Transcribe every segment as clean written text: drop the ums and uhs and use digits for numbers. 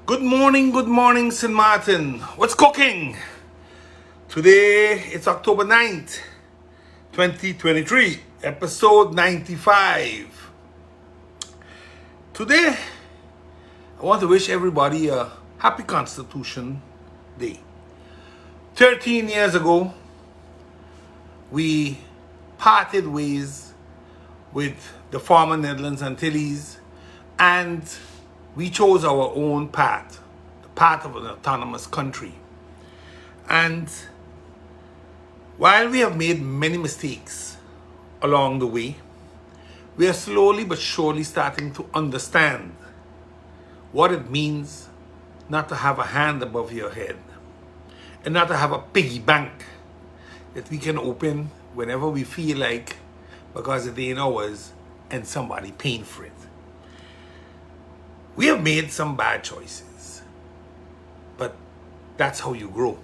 Good morning, St. Maarten. What's cooking? Today, it's October 9th, 2023, episode 95. Today, I want to wish everybody a happy Constitution Day. 13 years ago, we parted ways with the former Netherlands Antilles, and we chose our own path, the path of an autonomous country. And while we have made many mistakes along the way, we are slowly but surely starting to understand what it means not to have a hand above your head and not to have a piggy bank that we can open whenever we feel like, because it ain't ours and somebody paying for it. We have made some bad choices, but that's how you grow.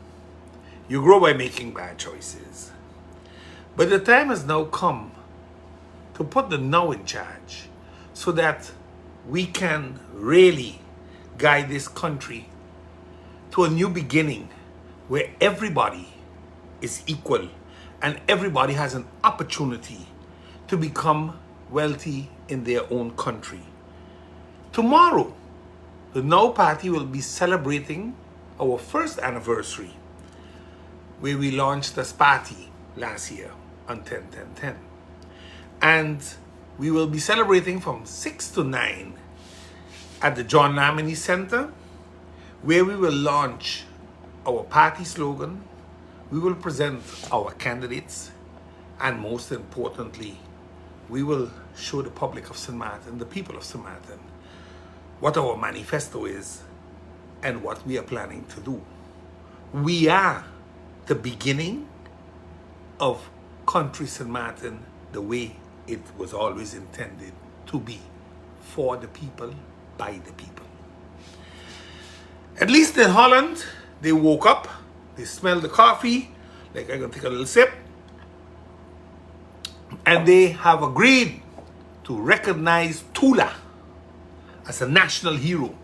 You grow by making bad choices. But the time has now come to put the now in charge so that we can really guide this country to a new beginning where everybody is equal and everybody has an opportunity to become wealthy in their own country. Tomorrow, the Now Party will be celebrating our first anniversary, where we launched this party last year on 10-10-10. And we will be celebrating from 6 to 9 at the John Lamini Center, where we will launch our party slogan, we will present our candidates, and most importantly, we will show the public of St. Maarten, the people of St. Maarten, what our manifesto is and what we are planning to do. We are the beginning of country St. Maarten the way it was always intended to be, for the people, by the people. At least in Holland, they woke up, they smelled the coffee, like I'm gonna take a little sip, and they have agreed to recognize Tula as a national hero.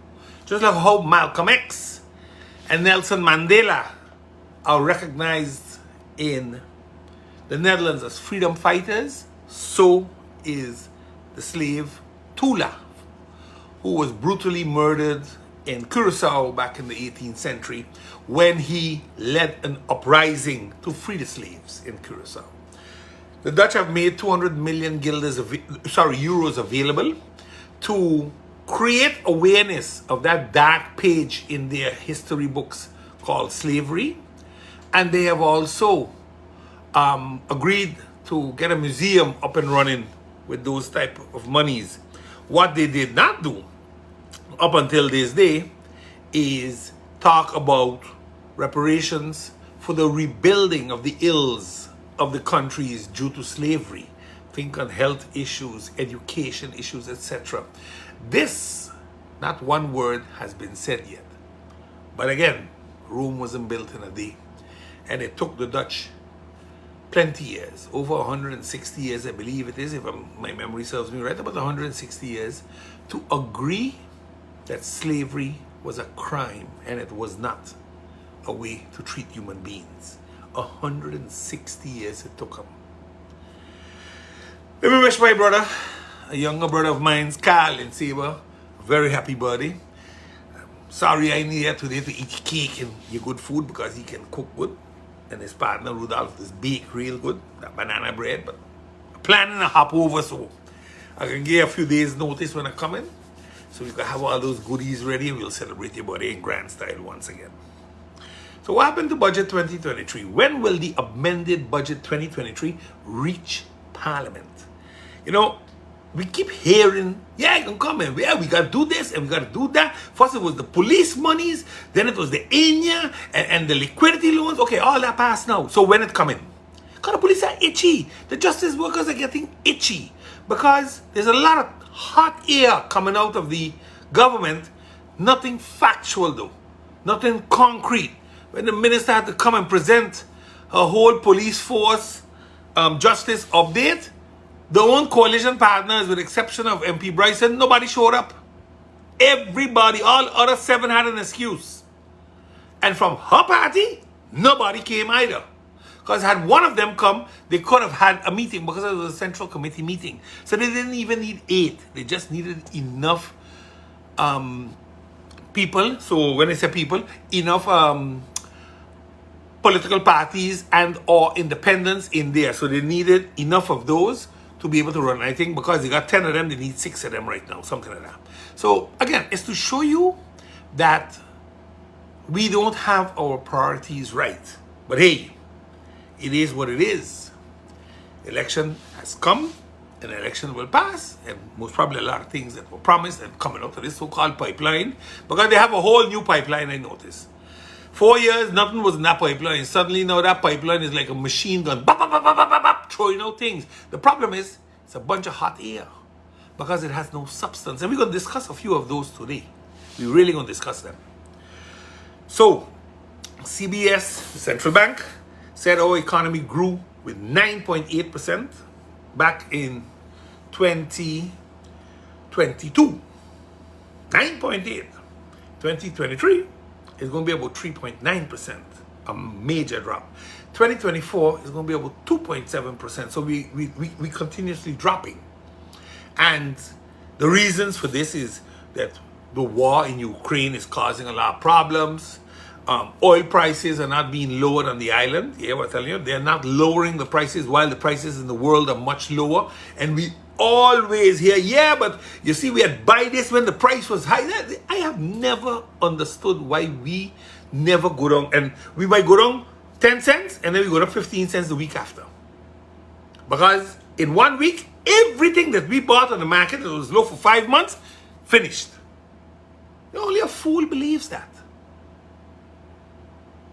Just like how Malcolm X and Nelson Mandela are recognized in the Netherlands as freedom fighters, so is the slave Tula, who was brutally murdered in Curaçao back in the 18th century when he led an uprising to free the slaves in Curaçao. The Dutch have made 200 million euros available to create awareness of that dark page in their history books called slavery. And they have also agreed to get a museum up and running with those type of monies. What they did not do up until this day is talk about reparations for the rebuilding of the ills of the countries due to slavery. Think on health issues, education issues, etc. This, not one word has been said yet. But again, Rome wasn't built in a day. And it took the Dutch plenty years, over 160 years, I believe it is, if my memory serves me right, about 160 years, to agree that slavery was a crime and it was not a way to treat human beings. 160 years it took them. Let me wish my brother, a younger brother of mine, Carl in Sabre, very happy birthday. Sorry I ain't here today to eat cake and your good food because he can cook good. And his partner Rudolph is bake real good, that banana bread. But I'm planning to hop over so I can give a few days notice when I come in. So we can have all those goodies ready and we'll celebrate your birthday in grand style once again. So what happened to Budget 2023? When will the amended Budget 2023 reach Parliament? You know, we keep hearing, yeah, it can come in. Yeah, we got to do this and we got to do that. First it was the police monies, then it was the Ennia and the liquidity loans. Okay, all that passed now. So when it coming? Because the police are itchy. The justice workers are getting itchy because there's a lot of hot air coming out of the government. Nothing factual though. Nothing concrete. When the minister had to come and present a whole police force justice update, the own coalition partners, with the exception of MP Bryson, nobody showed up. Everybody, all other 7 had an excuse. And from her party, nobody came either. Because had one of them come, they could have had a meeting because it was a central committee meeting. So they didn't even need 8. They just needed enough people. So when I say people, enough political parties and or independents in there. So they needed enough of those to be able to run. I think because they got 10 of them, they need 6 of them right now, something like that. So again, it's to show you that we don't have our priorities right. But hey, it is what it is. Election has come, an election will pass, and most probably a lot of things that were promised and coming out of this so-called pipeline, because they have a whole new pipeline, I noticed. 4 years, nothing was in that pipeline. Suddenly now that pipeline is like a machine gun, bop, bop, bop, bop, bop, bop, throwing out things. The problem is, it's a bunch of hot air, because it has no substance. And we're going to discuss a few of those today. We're really going to discuss them. So, CBS, the central bank, said our economy grew with 9.8% back in 2022. 9.8. 2023 is going to be about 3.9%, a major drop. 2024 is going to be about 2.7%. So we continuously dropping. And the reasons for this is that the war in Ukraine is causing a lot of problems. Oil prices are not being lowered on the island. Yeah, we're telling you, they're not lowering the prices while the prices in the world are much lower. And we always hear, yeah, but you see, we had buy this when the price was high. I have never understood why we never go down. And we might go down 10 cents and then we go down 15 cents the week after. Because in 1 week, everything that we bought on the market that was low for 5 months, finished. Only a fool believes that.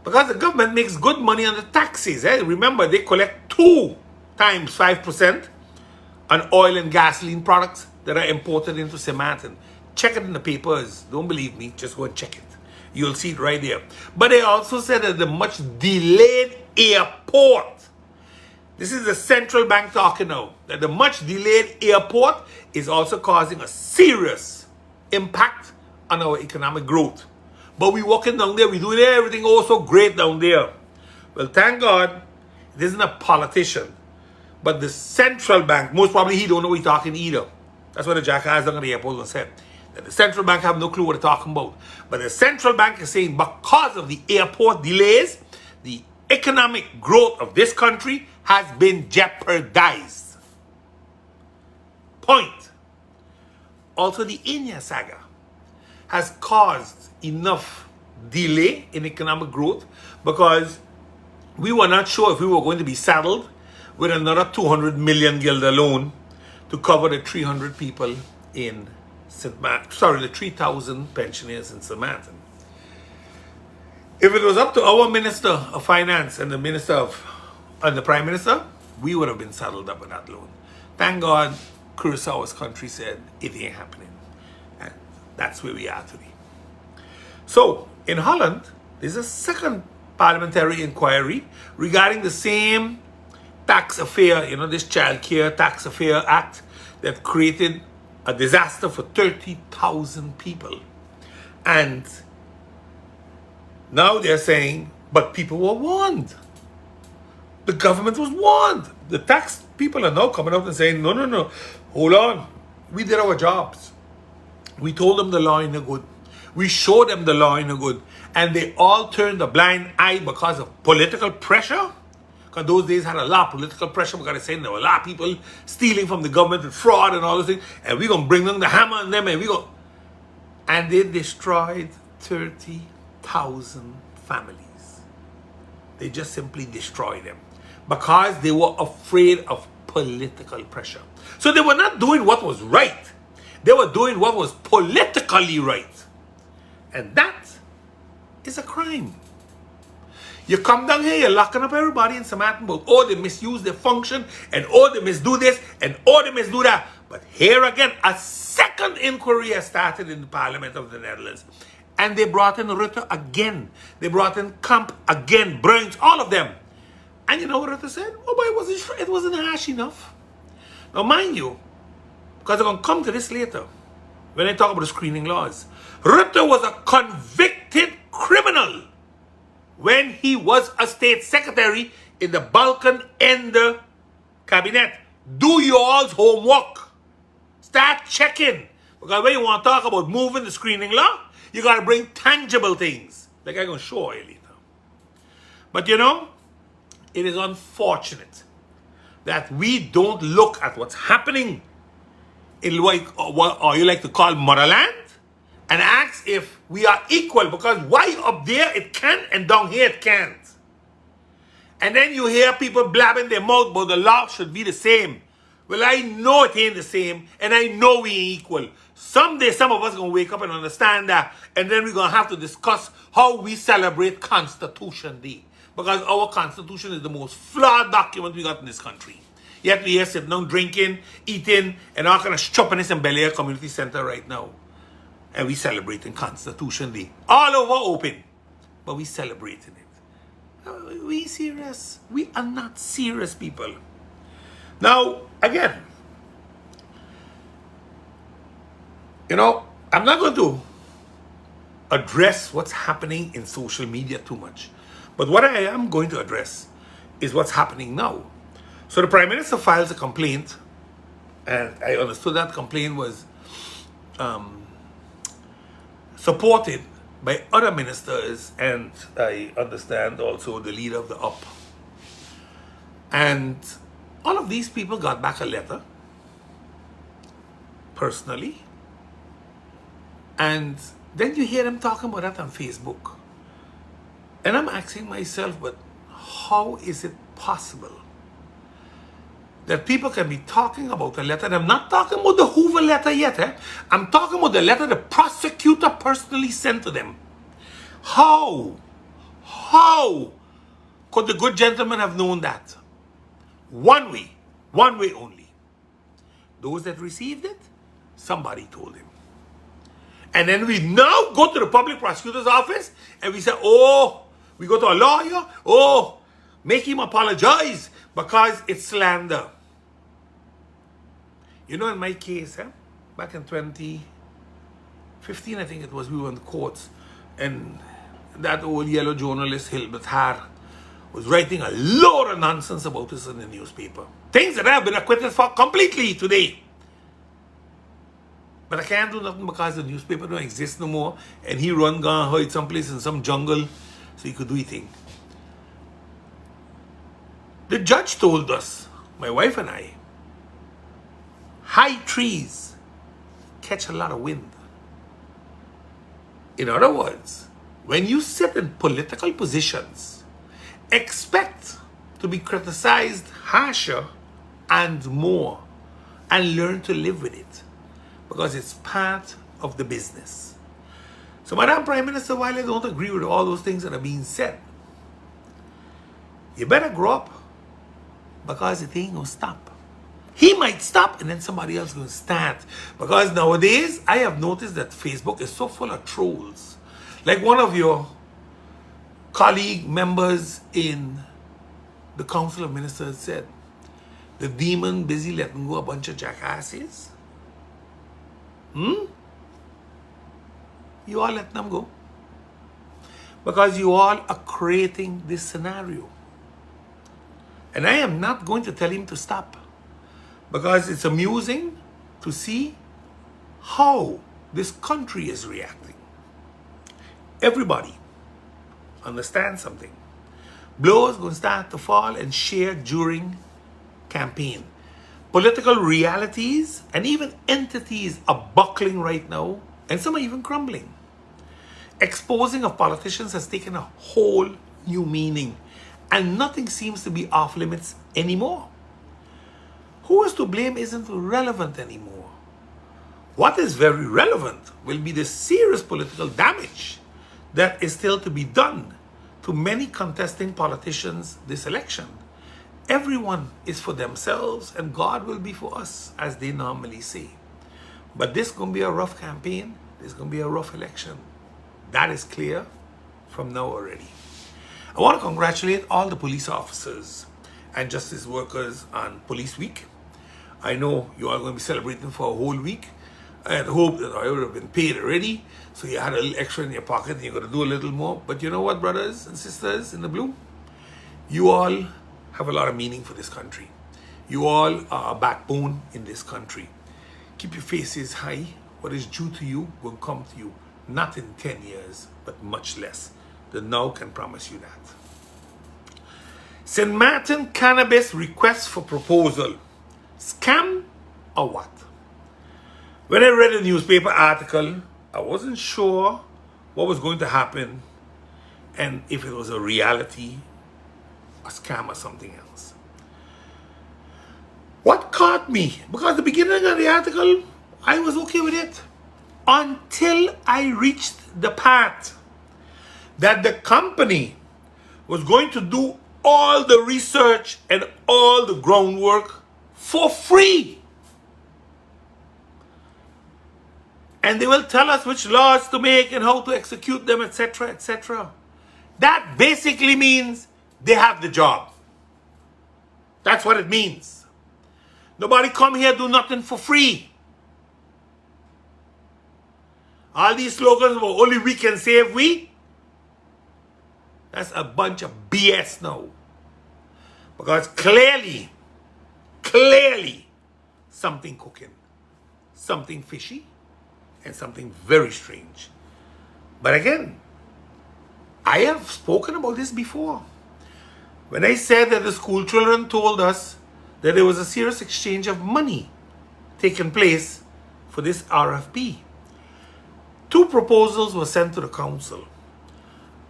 Because the government makes good money on the taxes. Eh? Remember, they collect 2 times 5% on oil and gasoline products that are imported into St. Maarten. Check it in the papers. Don't believe me, just go and check it. You'll see it right there. But they also said that the much delayed airport, this is the central bank talking now, that the much delayed airport is also causing a serious impact on our economic growth. But we walking down there, we doing everything so great down there. Well, thank God, it isn't a politician. But the central bank, most probably he don't know what he's talking either. That's what the jackass down at the airport said. That the central bank have no clue what they're talking about. But the central bank is saying because of the airport delays, the economic growth of this country has been jeopardized. Point. Also, the Ennia SAGA has caused enough delay in economic growth because we were not sure if we were going to be saddled with another 200 million guilder loan to cover the 300 people in the 3,000 pensioners in St. Maarten. If it was up to our Minister of Finance and the the Prime Minister, we would have been saddled up with that loan. Thank God, Curaçao's country said it ain't happening. And that's where we are today. So, in Holland, there's a second parliamentary inquiry regarding the same tax affair, this Child Care Tax Affair Act that created a disaster for 30,000 people. And now they're saying, but people were warned. The government was warned. The tax people are now coming out and saying, no, hold on. We did our jobs. We told them the law ain't no good. We showed them the law ain't no good. And they all turned a blind eye because of political pressure. Because those days had a lot of political pressure because they're saying there were a lot of people stealing from the government and fraud and all those things. And we're going to bring them the hammer on them and and they destroyed 30,000 families. They just simply destroyed them because they were afraid of political pressure. So they were not doing what was right. They were doing what was politically right. And that is a crime. You come down here, you're locking up everybody in St. Maarten about, they misuse their function, and they misdo this, and they misdo that. But here again, a second inquiry has started in the Parliament of the Netherlands. And they brought in Rutte again. They brought in Kamp again, Bruins, all of them. And you know what Rutte said? But it wasn't harsh enough. Now mind you, because I'm going to come to this later, when I talk about the screening laws. Rutte was a convicted criminal when he was a state secretary in the Balkan Ender cabinet. Do your all's homework. Start checking. Because when you want to talk about moving the screening law, you got to bring tangible things. Like I'm going to show you later. But you know, it is unfortunate that we don't look at what's happening in what you like to call motherland and ask if we are equal, because why up there it can and down here it can't. And then you hear people blabbing their mouth about the law should be the same. Well, I know it ain't the same, and I know we ain't equal. Someday some of us are going to wake up and understand that, and then we're going to have to discuss how we celebrate Constitution Day. Because our Constitution is the most flawed document we got in this country. Yet we here sitting down drinking, eating, and all kind of shoppiness in Bel Air Community Center right now. And we celebrating Constitution Day. All over open. But we celebrating it. Are we serious? We are not serious, people. Now, again, you know, I'm not going to address what's happening in social media too much. But what I am going to address is what's happening now. So the Prime Minister files a complaint, and I understood that complaint was supported by other ministers, and I understand also the leader of the UP. And all of these people got back a letter, personally, and then you hear them talking about that on Facebook. And I'm asking myself, but how is it possible that people can be talking about a letter? And I'm not talking about the Hoover letter yet. I'm talking about the letter the prosecutor personally sent to them. How could the good gentleman have known that? One way only. Those that received it, somebody told him. And then we now go to the public prosecutor's office and we say, oh, we go to a lawyer, oh, make him apologize because it's slander. You know, in my case, back in 2015, I think it was, we were in the courts, and that old yellow journalist, Hilbert Haar, was writing a load of nonsense about us in the newspaper. Things that I have been acquitted for completely today. But I can't do nothing because the newspaper don't exist no more, and he gone hide someplace in some jungle so he could do anything. The judge told us, my wife and I, high trees catch a lot of wind. In other words, when you sit in political positions, expect to be criticized harsher and more, and learn to live with it, because it's part of the business. So, Madam Prime Minister, while I don't agree with all those things that are being said, you better grow up, because it ain't gonna stop. He might stop and then somebody else gonna start. Because nowadays, I have noticed that Facebook is so full of trolls. Like one of your colleague members in the Council of Ministers said, the demon busy letting go a bunch of jackasses. You all let them go. Because you all are creating this scenario. And I am not going to tell him to stop. Because it's amusing to see how this country is reacting. Everybody understand something. Blows going to start to fall and share during campaign. Political realities and even entities are buckling right now, and some are even crumbling. Exposing of politicians has taken a whole new meaning, and nothing seems to be off limits anymore. Who is to blame isn't relevant anymore. What is very relevant will be the serious political damage that is still to be done to many contesting politicians this election. Everyone is for themselves and God will be for us, as they normally say. But this is going to be a rough campaign. This is going to be a rough election. That is clear from now already. I want to congratulate all the police officers and justice workers on Police Week. I know you are going to be celebrating for a whole week. I had hoped that I would have been paid already, so you had a little extra in your pocket and you're going to do a little more. But you know what, brothers and sisters in the blue? You all have a lot of meaning for this country. You all are a backbone in this country. Keep your faces high. What is due to you will come to you. Not in 10 years, but much less. The now can promise you that. St. Maarten Cannabis request for proposal. Scam or what? When I read the newspaper article, I wasn't sure what was going to happen and if it was a reality, a scam, or something else. What caught me? Because at the beginning of the article, I was okay with it. Until I reached the part that the company was going to do all the research and all the groundwork for free. And they will tell us which laws to make and how to execute them, etc., etc. That basically means they have the job. That's what it means. Nobody come here do nothing for free. All these slogans about only we can save we, that's a bunch of BS now. Because clearly, something cooking, something fishy, and something very strange. But again, I have spoken about this before. When I said that the school children told us that there was a serious exchange of money taking place for this RFP. 2 proposals were sent to the council.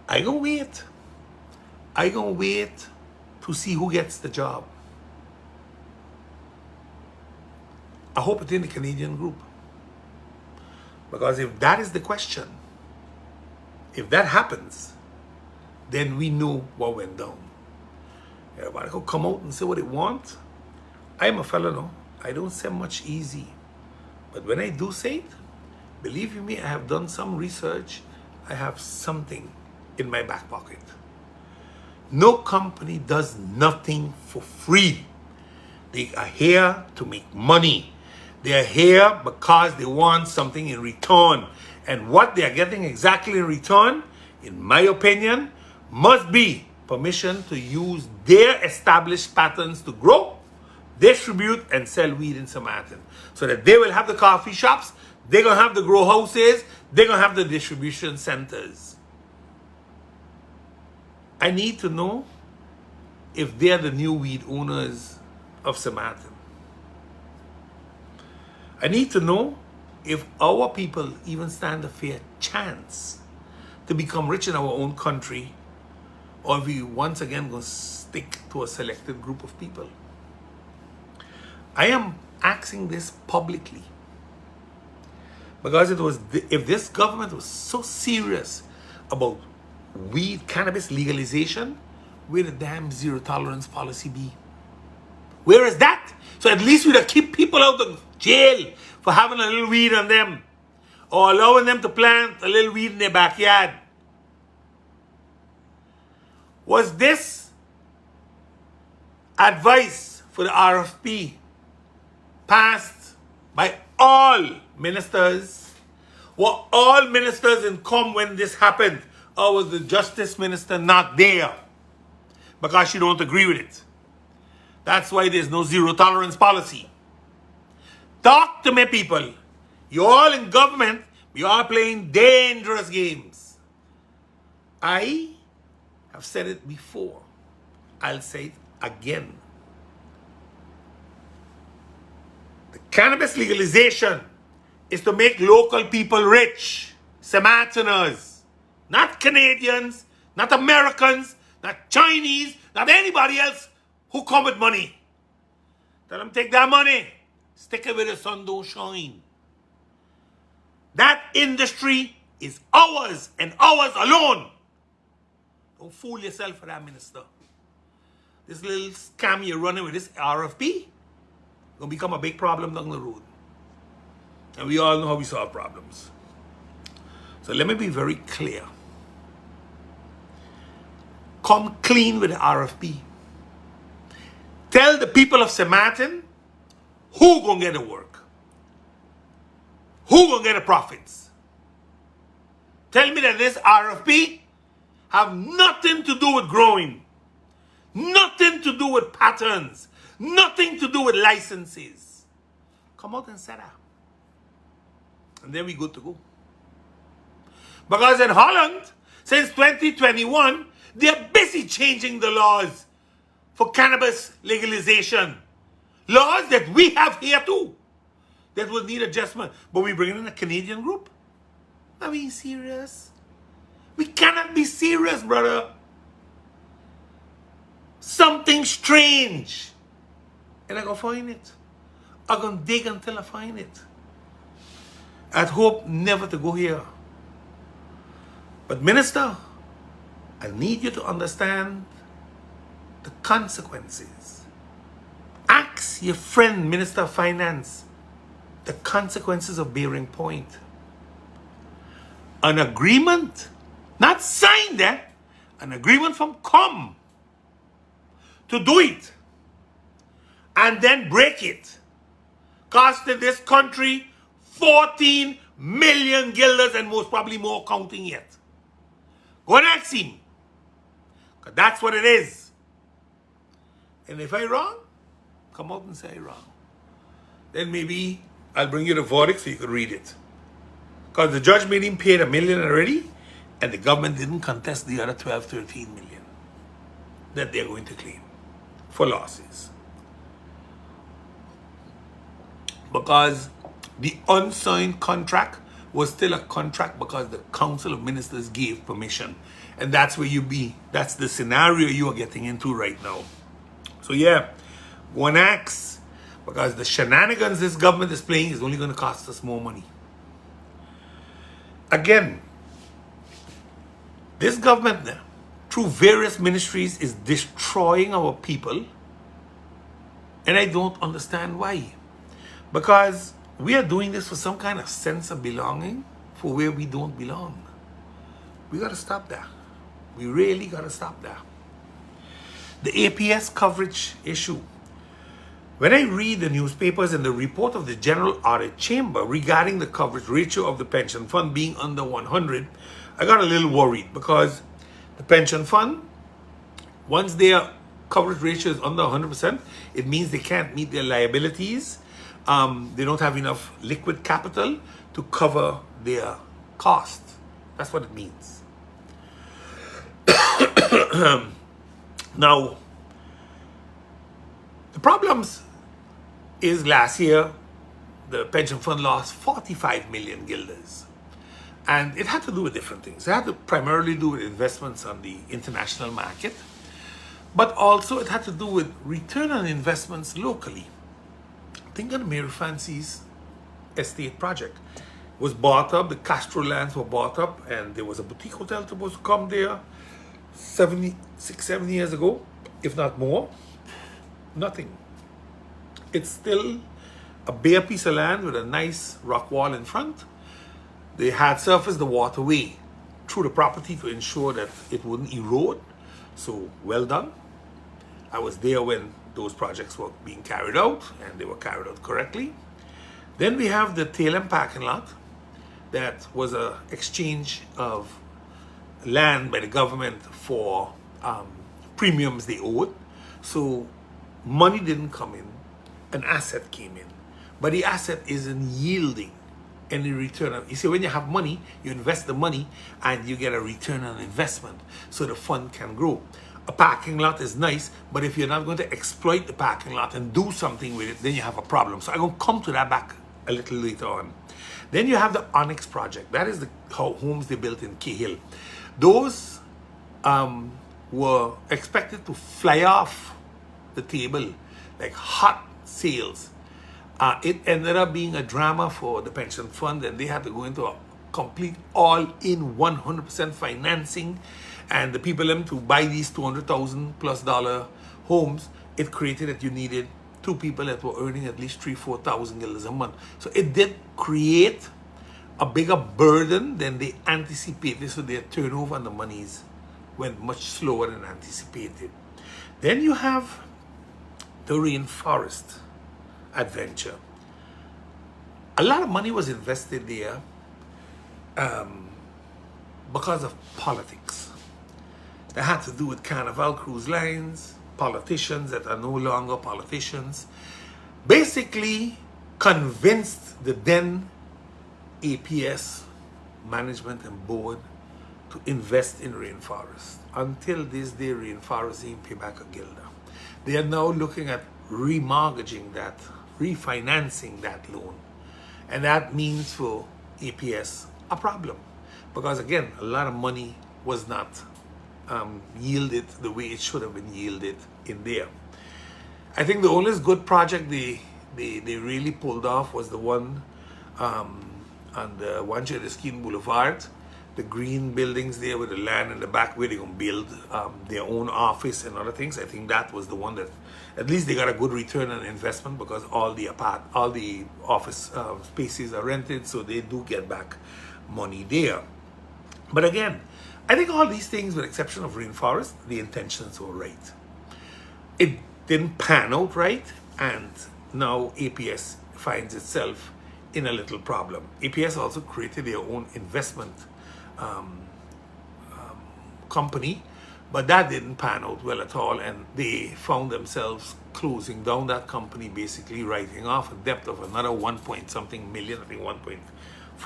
I gonna wait to see who gets the job. I hope it's in the Canadian group. Because if that is the question, if that happens, then we know what went down. Everybody could come out and say what they want. I am a fellow, no? I don't say much easy. But when I do say it, believe you me, I have done some research. I have something in my back pocket. No company does nothing for free. They are here to make money. They are here because they want something in return. And what they are getting exactly in return, in my opinion, must be permission to use their established patterns to grow, distribute, and sell weed in St. Maarten. So that they will have the coffee shops, they're going to have the grow houses, they're going to have the distribution centers. I need to know if they're the new weed owners of St. Maarten. I need to know if our people even stand a fair chance to become rich in our own country, or if we once again going to stick to a selected group of people. I am asking this publicly because if this government was so serious about weed, cannabis legalization, where the damn zero tolerance policy be? Where is that? So at least we'd keep people out of jail for having a little weed on them, or allowing them to plant a little weed in their backyard. Was this advice for the RFP passed by all ministers? Were all ministers in come when this happened? Or was the justice minister not there because she don't agree with it? That's why there's no zero tolerance policy. Talk to me, people. You all in government, you are playing dangerous games. I have said it before. I'll say it again. The cannabis legalization is to make local people rich. St. Maarteners. Not Canadians, not Americans, not Chinese, not anybody else who come with money. Tell them take that money. Stick it where the sun don't shine. That industry is ours and ours alone. Don't fool yourself for that, minister. This little scam you're running with, this RFP, gonna become a big problem down the road. And we all know how we solve problems. So let me be very clear. Come clean with the RFP. Tell the people of St. Maarten who gonna get the work. Who gonna get the profits? Tell me that this RFP have nothing to do with growing, nothing to do with patterns, nothing to do with licenses. Come out and say that. And then we good to go. Because in Holland, since 2021, they're busy changing the laws for cannabis legalization. Laws that we have here too, that will need adjustment. But we bring in a Canadian group? Are we serious? We cannot be serious, brother. Something strange. And I go find it. I'm going to dig until I find it. I'd hope never to go here. But Minister, I need you to understand the consequences. Ask your friend, Minister of Finance, the consequences of bearing point. An agreement, not signed there, an agreement from COM to do it and then break it, costing this country 14 million guilders and most probably more counting yet. Go and ask him, because that's what it is. And if I'm wrong, come out and say I'm wrong. Then maybe I'll bring you the verdict so you can read it. Because the judge made him pay $1 million already, and the government didn't contest the other 12, 13 million that they're going to claim for losses. Because the unsigned contract was still a contract because the Council of Ministers gave permission. And that's where that's the scenario you are getting into right now. So yeah, one acts, because the shenanigans this government is playing is only going to cost us more money. Again, this government now, through various ministries, is destroying our people. And I don't understand why. Because we are doing this for some kind of sense of belonging for where we don't belong. We got to stop that. We really got to stop that. The APS coverage issue. When I read the newspapers and the report of the General Audit Chamber regarding the coverage ratio of the pension fund being under 100, I got a little worried, because the pension fund, once their coverage ratio is under 100%, it means they can't meet their liabilities. They don't have enough liquid capital to cover their costs. That's what it means. Now, the problems is last year, the pension fund lost 45 million guilders. And it had to do with different things. It had to primarily do with investments on the international market, but also it had to do with return on investments locally. Think of the Mary Fancy's estate project. It was bought up, the Castro lands were bought up, and there was a boutique hotel supposed to come there 7 years ago, if not more. Nothing. It's still a bare piece of land with a nice rock wall in front. They had surfaced the waterway through the property to ensure that it wouldn't erode. So, well done. I was there when those projects were being carried out, and they were carried out correctly. Then we have the tail end parking lot. That was an exchange of land by the government for premiums they owed. So money didn't come in, an asset came in, but the asset isn't yielding any return. You see, when you have money, you invest the money and you get a return on investment so the fund can grow. A parking lot is nice, but if you're not going to exploit the parking lot and do something with it, then you have a problem. So I'm going to come to that back a little later on. Then you have the Onyx project. That is the homes they built in Cahill. Those were expected to fly off the table like hot sales. It ended up being a drama for the pension fund, and they had to go into a complete all-in 100% financing. And the people to buy these $200,000+ homes, it created that you needed two people that were earning at least $3,000-4,000 a month. So it did create a bigger burden than they anticipated. So their turnover on the monies went much slower than anticipated. Then you have the rainforest adventure. a lot of money was invested there because of politics. That had to do with Carnival Cruise Lines, politicians that are no longer politicians, basically convinced the then APS management and board to invest in rainforest. Until this day, rainforest ain't pay back a guilder. They are now looking at remortgaging that, refinancing that loan. And that means for APS a problem. Because again, a lot of money was not yielded the way it should have been yielded in there. I think the only good project they really pulled off was the one on the Wanchedeskin Boulevard, the green buildings there with the land in the back where they're going to build their own office and other things. I think that was the one that at least they got a good return on investment, because all the office spaces are rented, so they do get back money there. But again, I think all these things, with the exception of rainforest, the intentions were right. It didn't pan out right, and now APS finds itself in a little problem. APS also created their own investment company, but that didn't pan out well at all, and they found themselves closing down that company, basically writing off a debt of another 1 point something million, I think 1.4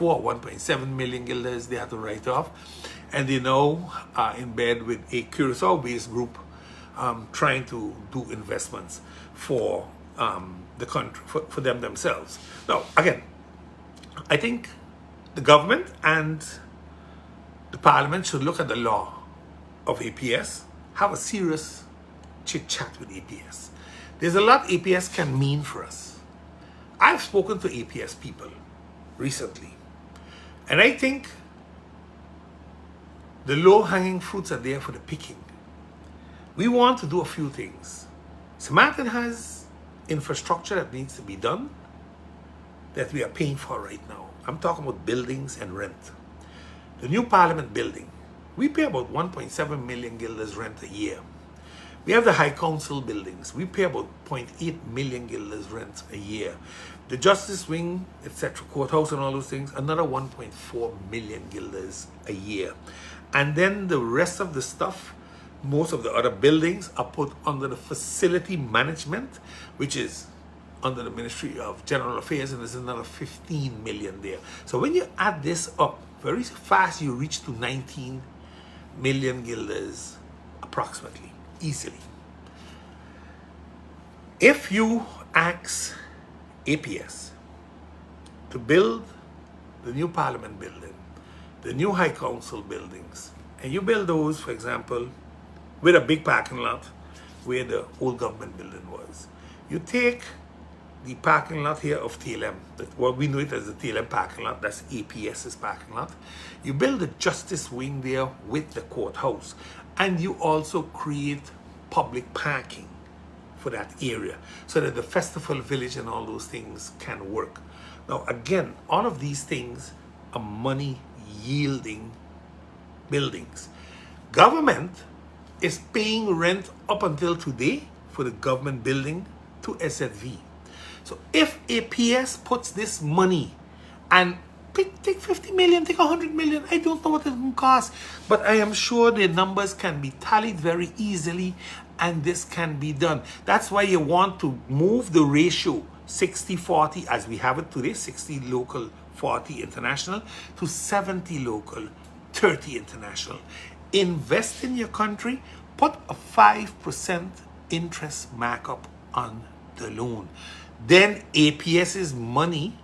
or 1.7 million guilders they had to write off. And they now are in bed with a Curacao-based group trying to do investments for the country, for them themselves. Now, again, I think the government and the parliament should look at the law of APS, have a serious chit-chat with APS. There's a lot APS can mean for us. I've spoken to APS people recently, and I think the low-hanging fruits are there for the picking. We want to do a few things. So Maarten has infrastructure that needs to be done that we are paying for right now. I'm talking about buildings and rent. The new parliament building, we pay about 1.7 million guilders rent a year. We have the High Council buildings. We pay about 0.8 million guilders rent a year. The Justice Wing, etc., courthouse and all those things, another 1.4 million guilders a year. And then the rest of the stuff, most of the other buildings are put under the facility management, which is under the Ministry of General Affairs, and there's another 15 million there. So when you add this up, very fast you reach to 19 million guilders approximately, easily. If you ask APS to build the new Parliament building, the new High Council buildings, and you build those, for example, with a big parking lot where the old government building was. You take the parking lot here of TLM, what we know it as the TLM parking lot, that's APS's parking lot. You build the Justice Wing there with the courthouse, and you also create public parking for that area so that the festival village and all those things can work. Now again, all of these things are money yielding buildings. Government is paying rent up until today for the government building to SZV. So if APS puts this money and take 50 million, take 100 million, I don't know what it will cost, but I am sure the numbers can be tallied very easily and this can be done. That's why you want to move the ratio 60-40 as we have it today, 60 local, 40 international, to 70 local, 30 international. Invest in your country, put a 5% interest markup on the loan. Then APS's money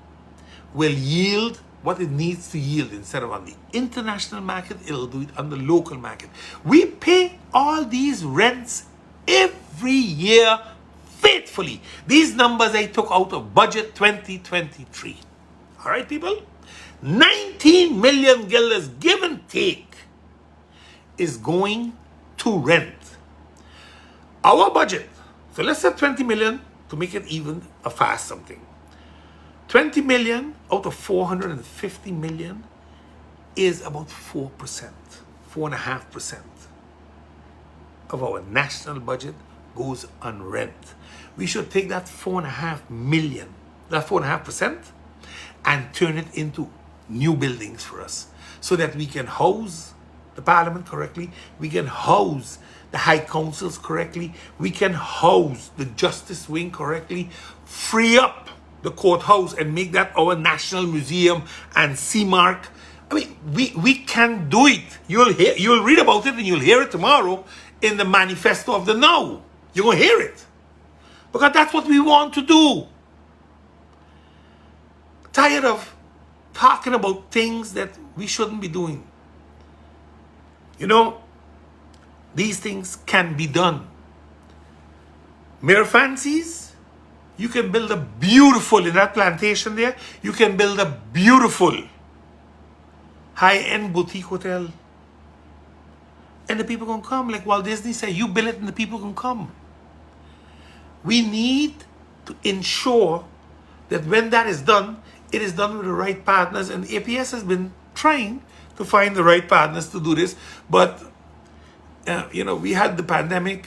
will yield what it needs to yield. Instead of on the international market, it'll do it on the local market. We pay all these rents every year faithfully. These numbers I took out of budget 2023. All right, people? 19 million guilders, give and take, is going to rent. Our budget, so let's say 20 million to make it even a fast something. 20 million out of 450 million is about 4%, 4.5% of our national budget goes on rent. We should take that 4.5 million, that 4.5%, and turn it into new buildings for us so that we can house the parliament correctly, we can house the high councils correctly, we can house the justice wing correctly, free up the courthouse and make that our national museum and CMARC. I mean, we can do it. You'll read about it and you'll hear it tomorrow in the manifesto of the Now. You're going to hear it. Because that's what we want to do. Tired of talking about things that we shouldn't be doing. You know, these things can be done. Mere fancies, you can build a beautiful, in that plantation there, you can build a beautiful high-end boutique hotel. And the people can come. Like Walt Disney said, you build it and the people can come. We need to ensure that when that is done, it is done with the right partners. And APS has been trying to find the right partners to do this. But, you know, we had the pandemic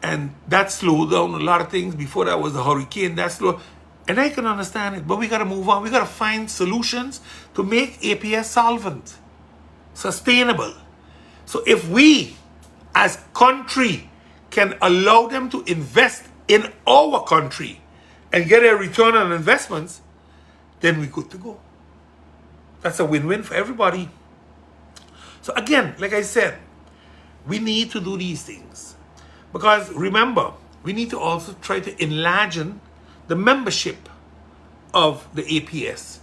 and that slowed down a lot of things. Before that was the hurricane, that slowed. And I can understand it, but we got to move on. We got to find solutions to make APS solvent, sustainable. So if we, as country, can allow them to invest in our country and get a return on investments, then we're good to go. That's a win-win for everybody. So again, like I said, we need to do these things. Because remember, we need to also try to enlarge the membership of the APS,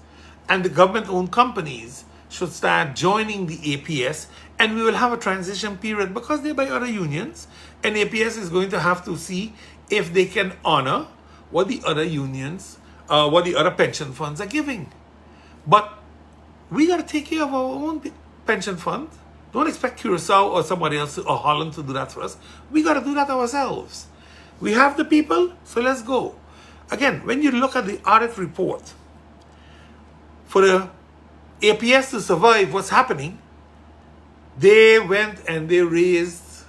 and the government-owned companies should start joining the APS, and we will have a transition period because they're by other unions, and APS is going to have to see if they can honor what the other unions, what the other pension funds are giving. But we got to take care of our own pension fund. Don't expect Curacao or somebody else or Holland to do that for us. We got to do that ourselves. We have the people, so let's go. Again, when you look at the audit report, for the APS to survive what's happening, they went and they raised,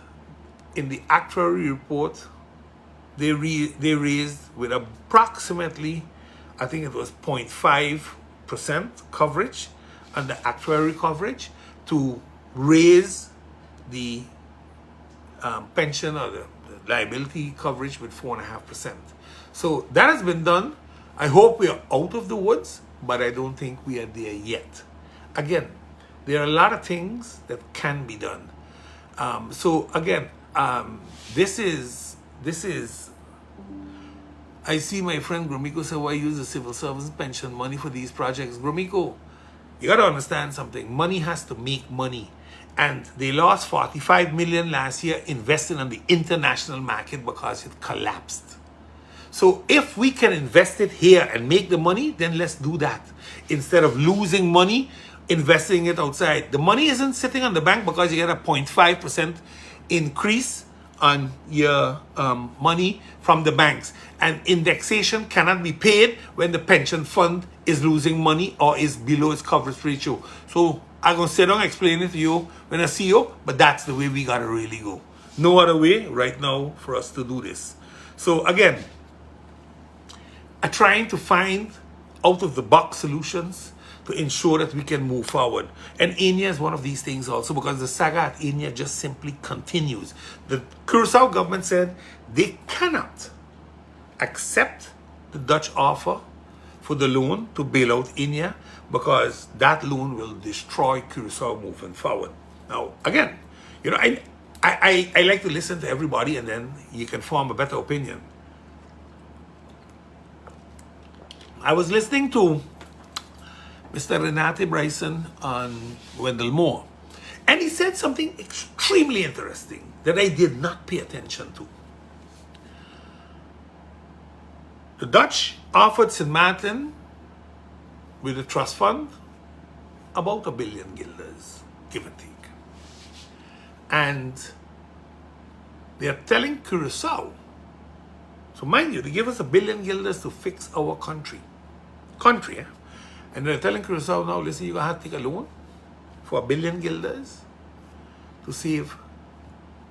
in the actuary report, they raised with approximately, I think it was 0.5% coverage on the actuary coverage to raise the pension or the liability coverage with 4.5%. So that has been done. I hope we are out of the woods, but I don't think we are there yet. Again, there are a lot of things that can be done. So again, this is, I see my friend Gromiko say, why use the civil service pension money for these projects? Gromiko, you got to understand something. Money has to make money. And they lost 45 million last year investing on the international market because it collapsed. So if we can invest it here and make the money, then let's do that. Instead of losing money, investing it outside. The money isn't sitting on the bank because you get a 0.5% increase on your money from the banks. And indexation cannot be paid when the pension fund is losing money or is below its coverage ratio. So I'm going to sit down and explain it to you when I see you, but that's the way we got to really go. No other way right now for us to do this. So again, I'm trying to find out-of-the-box solutions to ensure that we can move forward. And Ennia is one of these things also, because the saga at Ennia just simply continues. The Curacao government said they cannot accept the Dutch offer for the loan to bail out Ennia because that loan will destroy Curacao moving forward. Now, again, you know, I like to listen to everybody and then you can form a better opinion. I was listening to Mr. Renate Bryson on Wendell Moore, and he said something extremely interesting that I did not pay attention to. The Dutch offered St. Maarten with a trust fund about $1 billion guilders, give and take. And they're telling Curacao, so mind you, they give us $1 billion guilders to fix our country. Eh? And they're telling Curacao now, listen, you're going to have to take a loan for $1 billion guilders to save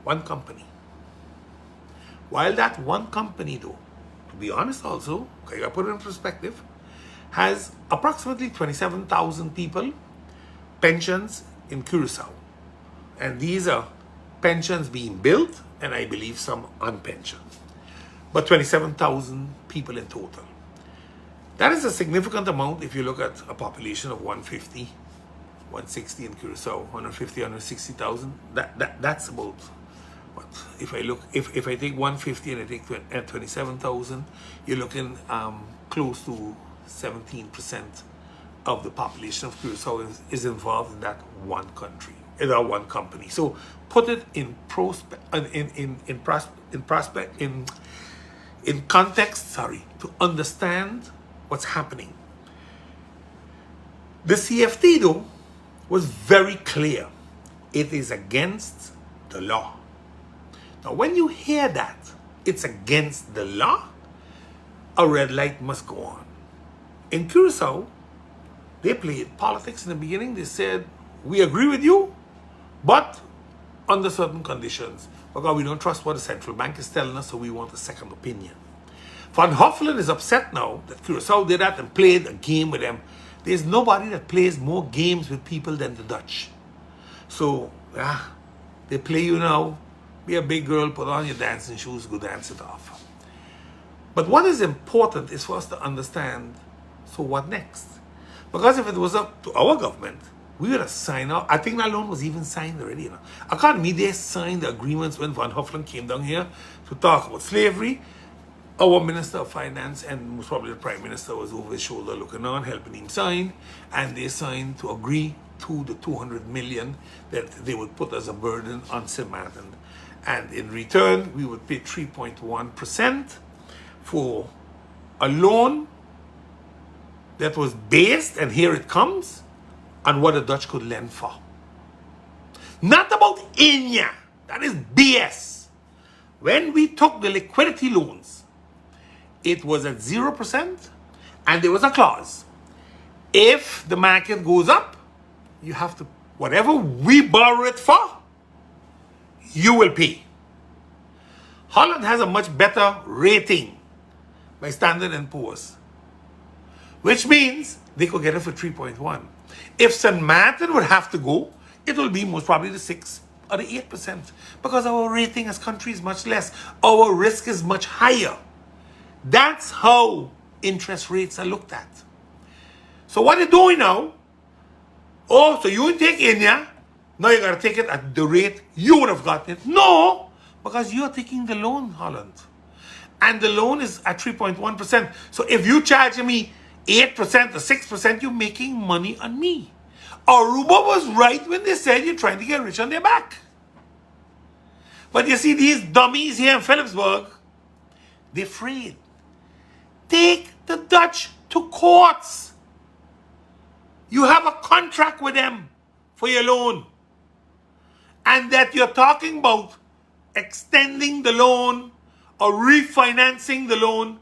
one company. While that one company, though, to be honest also, okay, I got to put it in perspective, has approximately 27,000 people pensions in Curacao. And these are pensions being built, and I believe some unpensioned. But 27,000 people in total. That is a significant amount if you look at a population of 150, 160 in Curacao, 150, 160,000. That's about what? If I take 150 and I take 27,000, you're looking close to 17% of the population of Curacao is involved in that one country, in that one company. So put it in context, to understand what's happening. The CFT, though, was very clear. It is against the law. Now, when you hear that it's against the law, a red light must go on. In Curacao, they played politics in the beginning. They said, we agree with you, but under certain conditions, because we don't trust what the central bank is telling us, so we want a second opinion. Van Huffelen is upset now that Curacao did that and played a game with them. There's nobody that plays more games with people than the Dutch. So, they play you now. Be a big girl, put on your dancing shoes, go dance it off. But what is important is for us to understand, so what next? Because if it was up to our government, we would have signed out. I think that loan was even signed already. According to me, they signed the agreements when Van Huffelen came down here to talk about slavery. Our Minister of Finance and most probably the Prime Minister was over his shoulder looking on, helping him sign. And they signed to agree to the 200 million that they would put as a burden on St. Maarten. And in return, we would pay 3.1% for a loan that was based, and here it comes, on what the Dutch could lend for. Not about Ennia. That is BS. When we took the liquidity loans, it was at 0%, and there was a clause. If the market goes up, you have to, whatever we borrow it for, you will pay. Holland has a much better rating by Standard & Poor's, which means they could get it for 3.1. If St. Maarten would have to go, it will be most probably the 6 or the 8%, because our rating as country is much less. Our risk is much higher. That's how interest rates are looked at. So what they're doing now, so you take Ennia, now you got to take it at the rate you would have gotten it. No, because you're taking the loan, Holland. And the loan is at 3.1%. So if you charge me 8% or 6%, you're making money on me. Aruba was right when they said you're trying to get rich on their back. But you see, these dummies here in Philipsburg, they're afraid. Take the Dutch to courts. You have a contract with them for your loan. And that you're talking about extending the loan or refinancing the loan.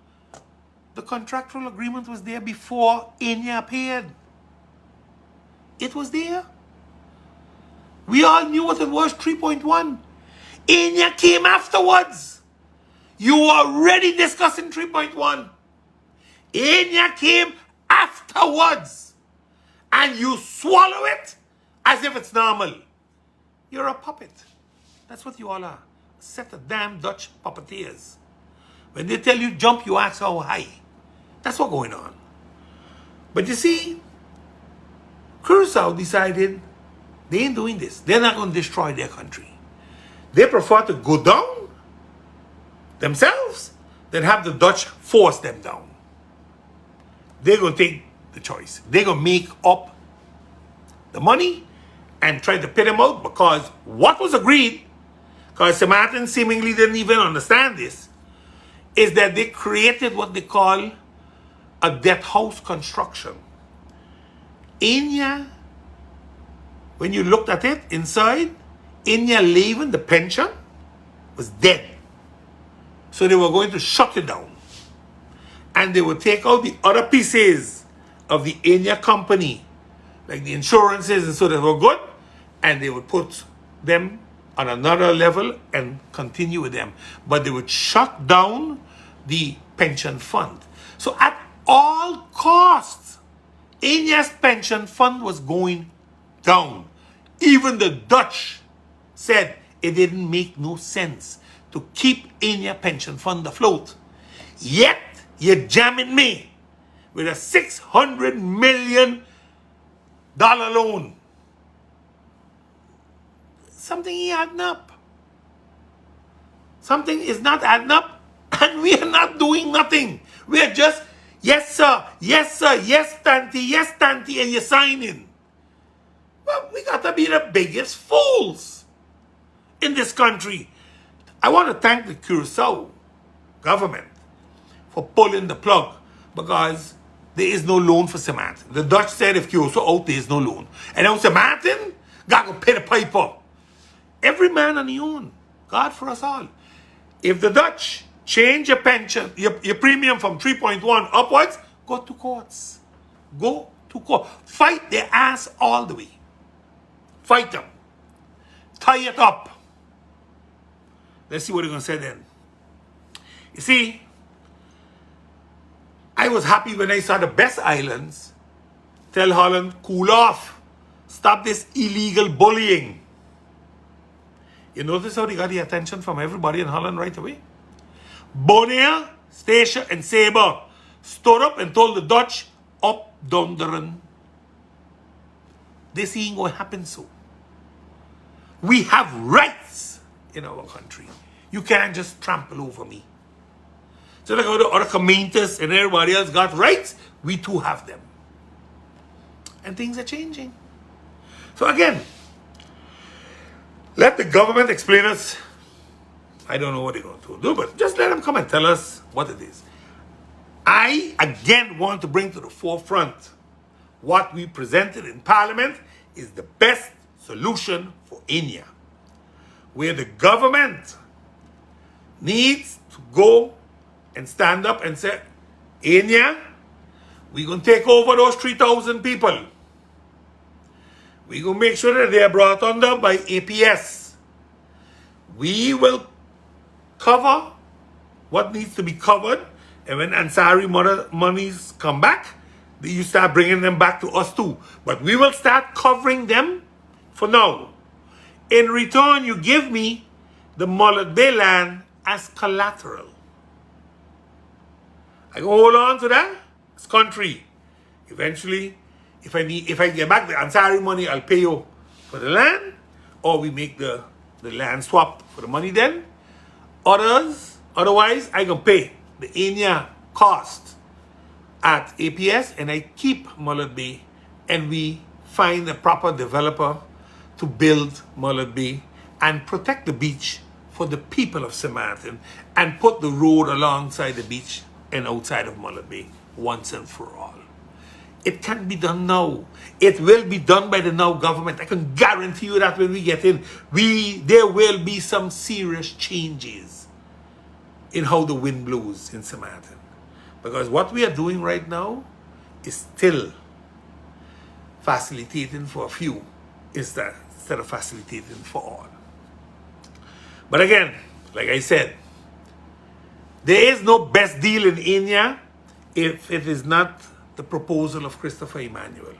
The contractual agreement was there before Ennia appeared. It was there. We all knew what it was, 3.1. Ennia came afterwards. You were already discussing 3.1. Ennia came afterwards. And you swallow it as if it's normal. You're a puppet. That's what you all are. A set of damn Dutch puppeteers. When they tell you jump, you ask how high. That's what's going on. But you see, Curacao decided they ain't doing this. They're not going to destroy their country. They prefer to go down themselves than have the Dutch force them down. They're going to take the choice. They're going to make up the money and try to pay them out, because what was agreed, because St. Maarten seemingly didn't even understand this, is that they created what they call a debt house construction. Ennia, when you looked at it inside, Ennia leaving the pension was dead. So they were going to shut it down. And they would take out the other pieces of the Ennia company, like the insurances, and so they were good, and they would put them on another level and continue with them. But they would shut down the pension fund. So at all costs, Ennia's pension fund was going down. Even the Dutch said it didn't make no sense to keep Ennia pension fund afloat. Yet, you're jamming me with a $600 million loan. Something ain't adding up. Something is not adding up, and we are not doing nothing. We are just, yes sir, yes sir, yes tanty, and you're signing. Well, we got to be the biggest fools in this country. I want to thank the Curacao government for pulling the plug, because there is no loan for St. Maarten. The Dutch said if Curacao out, there is no loan. And now St. Maarten got to pay the piper. Every man on his own. God for us all. If the Dutch change your pension, your premium from 3.1 upwards, go to courts. Go to court. Fight their ass all the way. Fight them. Tie it up. Let's see what they're going to say then. You see, I was happy when I saw the best islands tell Holland, cool off. Stop this illegal bullying. You notice how they got the attention from everybody in Holland right away? Bonaire, Statia, and Sabre stood up and told the Dutch, up, donderen. This ain't going to happen so. We have rights in our country. You can't just trample over me. So like how the other commenters and everybody else got rights, we too have them. And things are changing. So again, let the government explain us. I don't know what they're going to do, but just let them come and tell us what it is. I, again, want to bring to the forefront what we presented in Parliament is the best solution for Ennia, where the government needs to go and stand up and say, Ennia, we're going to take over those 3,000 people. We're going to make sure that they are brought under by APS. We will cover what needs to be covered. And when Ansari monies come back, you start bringing them back to us too. But we will start covering them for now. In return, you give me the Mullet Bay land as collateral. I can hold on to that. It's country. Eventually, if I get back the Ansari money, I'll pay you for the land, or we make the land swap for the money then. Otherwise, I can pay the Ennia cost at APS, and I keep Mullet Bay, and we find a proper developer to build Mullet Bay and protect the beach for the people of St. Maarten, and put the road alongside the beach and outside of Mullet Bay once and for all. It can be done now. It will be done by the now government. I can guarantee you that when we get in, there will be some serious changes in how the wind blows in St. Maarten. Because what we are doing right now is still facilitating for a few instead of facilitating for all. But again, like I said, there is no best deal in Ennia if it is not the proposal of Christopher Emmanuel.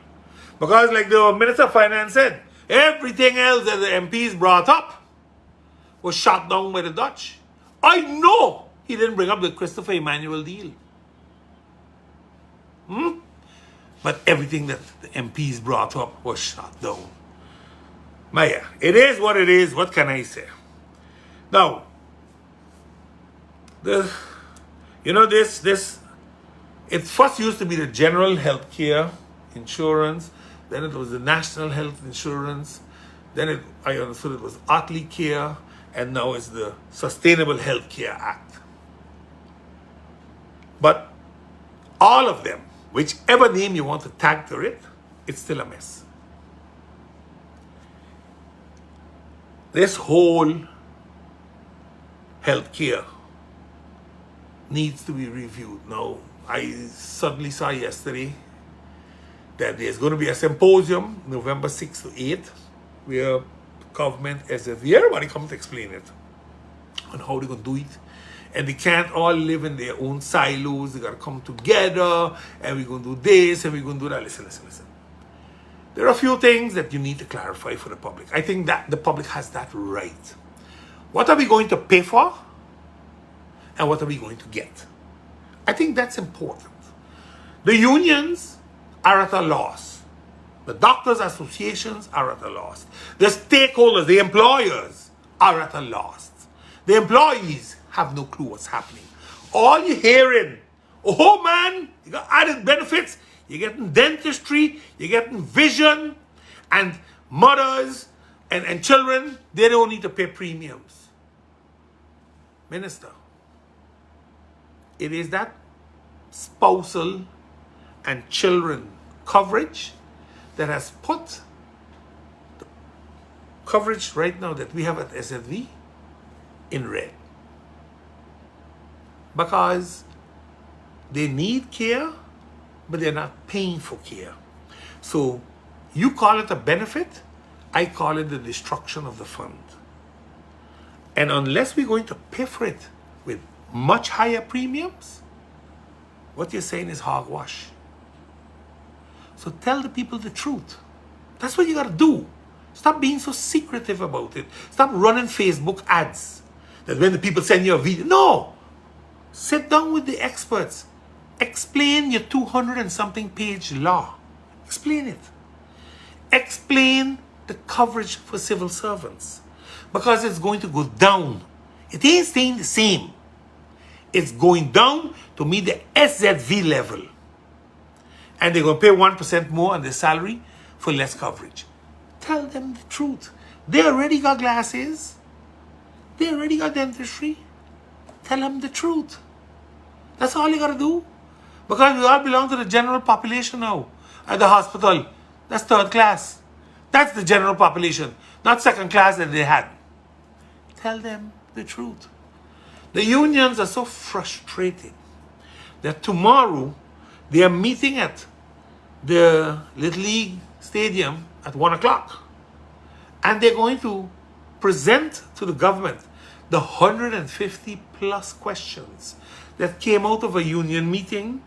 Because like the Minister of Finance said, everything else that the MPs brought up was shot down by the Dutch. I know he didn't bring up the Christopher Emmanuel deal. But everything that the MPs brought up was shot down. Maya, it is what it is. What can I say? Now, this, it first used to be the general health care insurance, then it was the national health insurance, then I understood it was Otley Care, and now it's the Sustainable Health Care Act. But all of them, whichever name you want to tag to it, it's still a mess. This whole health care needs to be reviewed. Now, I suddenly saw yesterday that there's going to be a symposium November 6th to 8th where government, as if everybody comes to explain it on how they're going to do it and they can't all live in their own silos. They got to come together, and we're going to do this, and we're going to do that. Listen. There are a few things that you need to clarify for the public. I think that the public has that right. What are we going to pay for? And what are we going to get? I think that's important. The unions are at a loss. The doctors' associations are at a loss. The stakeholders, the employers, are at a loss. The employees have no clue what's happening. All you're hearing, oh man, you got added benefits, you're getting dentistry, you're getting vision, and mothers and children, they don't need to pay premiums. Minister, it is that spousal and children coverage that has put the coverage right now that we have at SFV in red. Because they need care, but they're not paying for care. So you call it a benefit, I call it the destruction of the fund. And unless we're going to pay for it with much higher premiums, what you're saying is hogwash. So tell the people the truth. That's what you got to do. Stop being so secretive about it. Stop running Facebook ads that when the people send you a video. No! Sit down with the experts. Explain your 200 and something page law. Explain it. Explain the coverage for civil servants. Because it's going to go down. It ain't staying the same. It's going down to meet the SZV level. And they're going to pay 1% more on their salary for less coverage. Tell them the truth. They already got glasses. They already got dentistry. Tell them the truth. That's all you got to do. Because we all belong to the general population now at the hospital. That's third class. That's the general population, not second class that they had. Tell them the truth. The unions are so frustrated that tomorrow they are meeting at the Little League Stadium at 1 o'clock. And they're going to present to the government the 150 plus questions that came out of a union meeting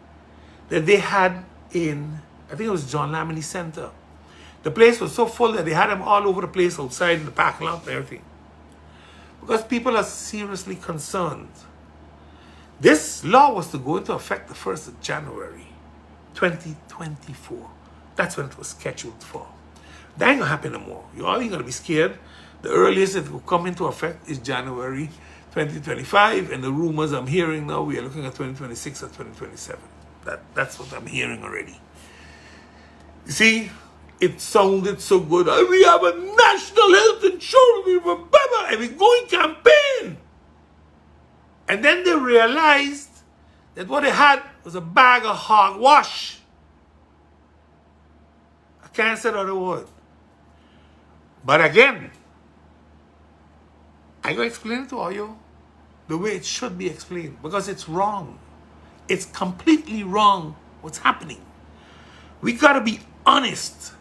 that they had in, I think it was John Lamini Center. The place was so full that they had them all over the place outside in the parking lot and everything. Because people are seriously concerned. This law was to go into effect the 1st of January 2024. That's when it was scheduled for. That ain't gonna happen no more. You all ain't gonna be scared. The earliest it will come into effect is January 2025, and the rumors I'm hearing now, we are looking at 2026 or 2027. That's what I'm hearing already. You see, it sounded so good. We have a national health insurance, we remember, and we're going campaign. And then they realized that what they had was a bag of hogwash. I can't say another word. But again, I'm going to explain it to all you the way it should be explained, because it's wrong. It's completely wrong what's happening. We got to be honest.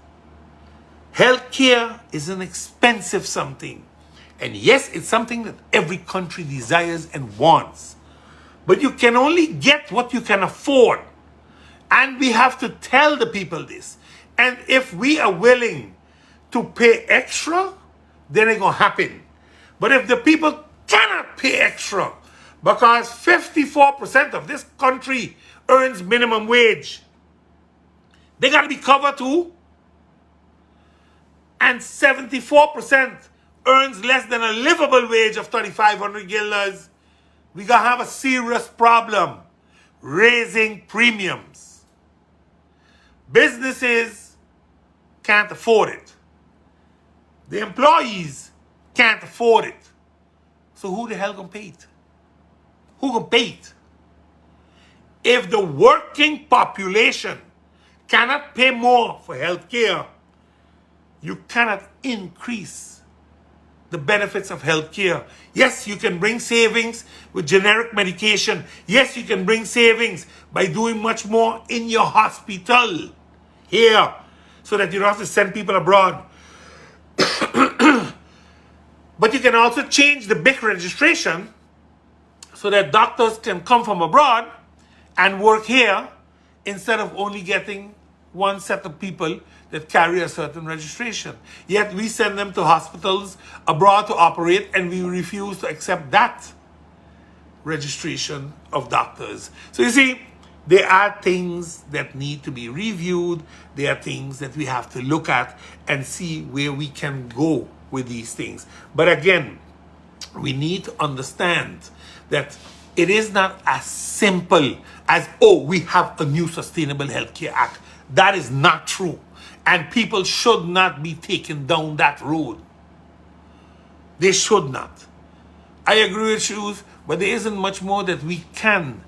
Healthcare is an expensive something. And yes, it's something that every country desires and wants. But you can only get what you can afford. And we have to tell the people this. And if we are willing to pay extra, then it's going to happen. But if the people cannot pay extra, because 54% of this country earns minimum wage, they got to be covered too. And 74% earns less than a livable wage of 3,500 guilders. We got to have a serious problem raising premiums. Businesses can't afford it. The employees can't afford it. So who the hell gonna pay it? Who gonna pay it? If the working population cannot pay more for health care, you cannot increase the benefits of health care. Yes, you can bring savings with generic medication. Yes, you can bring savings by doing much more in your hospital here so that you don't have to send people abroad. But you can also change the BIC registration so that doctors can come from abroad and work here instead of only getting one set of people that carry a certain registration. Yet we send them to hospitals abroad to operate, and we refuse to accept that registration of doctors. So you see, there are things that need to be reviewed. There are things that we have to look at and see where we can go with these things. But again, we need to understand that it is not as simple as, oh, we have a new Sustainable Healthcare Act. That is not true. And people should not be taken down that road. They should not. I agree with you, but there isn't much more that we can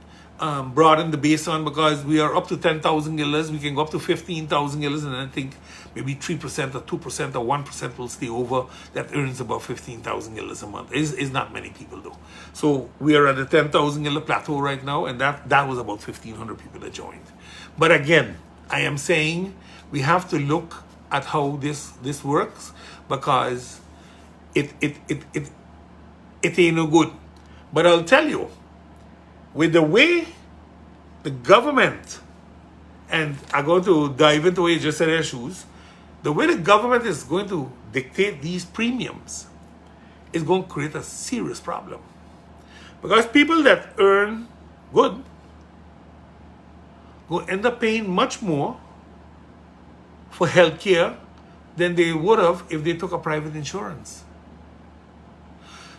broaden the base on, because we are up to 10,000 guilders. We can go up to 15,000 guilders, and I think maybe 3% or 2% or 1% will stay over that earns about 15,000 guilders a month. It's not many people though. So we are at the 10,000 guilder plateau right now, and that was about 1,500 people that joined. But again, I am saying we have to look at how this works, because it ain't no good. But I'll tell you, with the way the government, and I'm going to dive into what you just said, their shoes, the way the government is going to dictate these premiums is going to create a serious problem. Because people that earn good will end up paying much more for healthcare than they would have if they took a private insurance.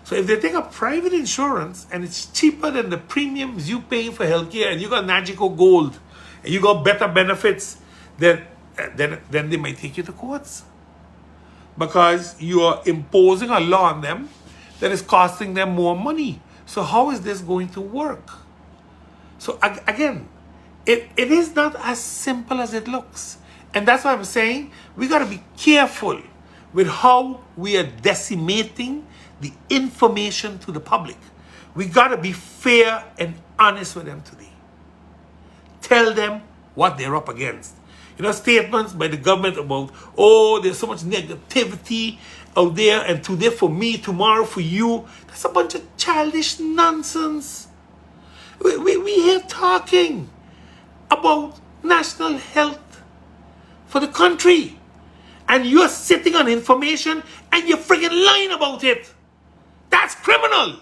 So if they take a private insurance and it's cheaper than the premiums you pay for healthcare, and you got Magical Gold and you got better benefits, then they might take you to courts, because you are imposing a law on them that is costing them more money. So how is this going to work? So again, it is not as simple as it looks. And that's why I'm saying we got to be careful with how we are decimating the information to the public. We got to be fair and honest with them today. Tell them what they're up against. You know, statements by the government about, oh, there's so much negativity out there, and today for me, tomorrow for you. That's a bunch of childish nonsense. We here talking about national health for the country, and you're sitting on information and you're friggin' lying about it. That's criminal.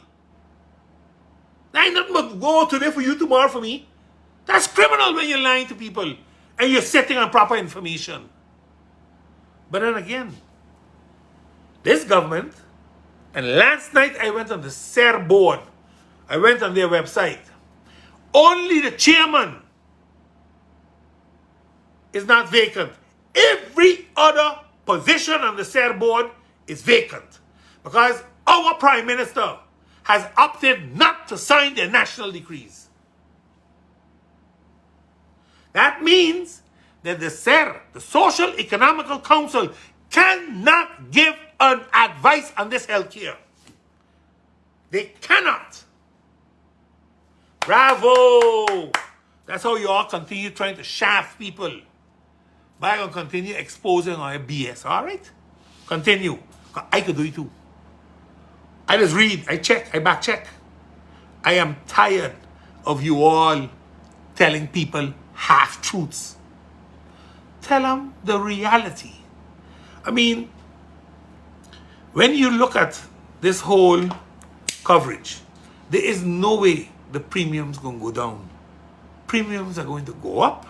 That ain't nothing but go today for you, tomorrow for me. That's criminal when you're lying to people and you're sitting on proper information. But then again, this government, and last night I went on the SER board. I went on their website. Only the chairman is not vacant. Every other position on the SER board is vacant, because our Prime Minister has opted not to sign their national decrees. That means that the SER, the Social Economical Council, cannot give an advice on this healthcare. They cannot. Bravo! That's how you all continue trying to shaft people. But I'm going to continue exposing our BS, all right? Continue. I could do it too. I just read, I check, I back check. I am tired of you all telling people half-truths. Tell them the reality. I mean, when you look at this whole coverage, there is no way the premiums going to go down. Premiums are going to go up,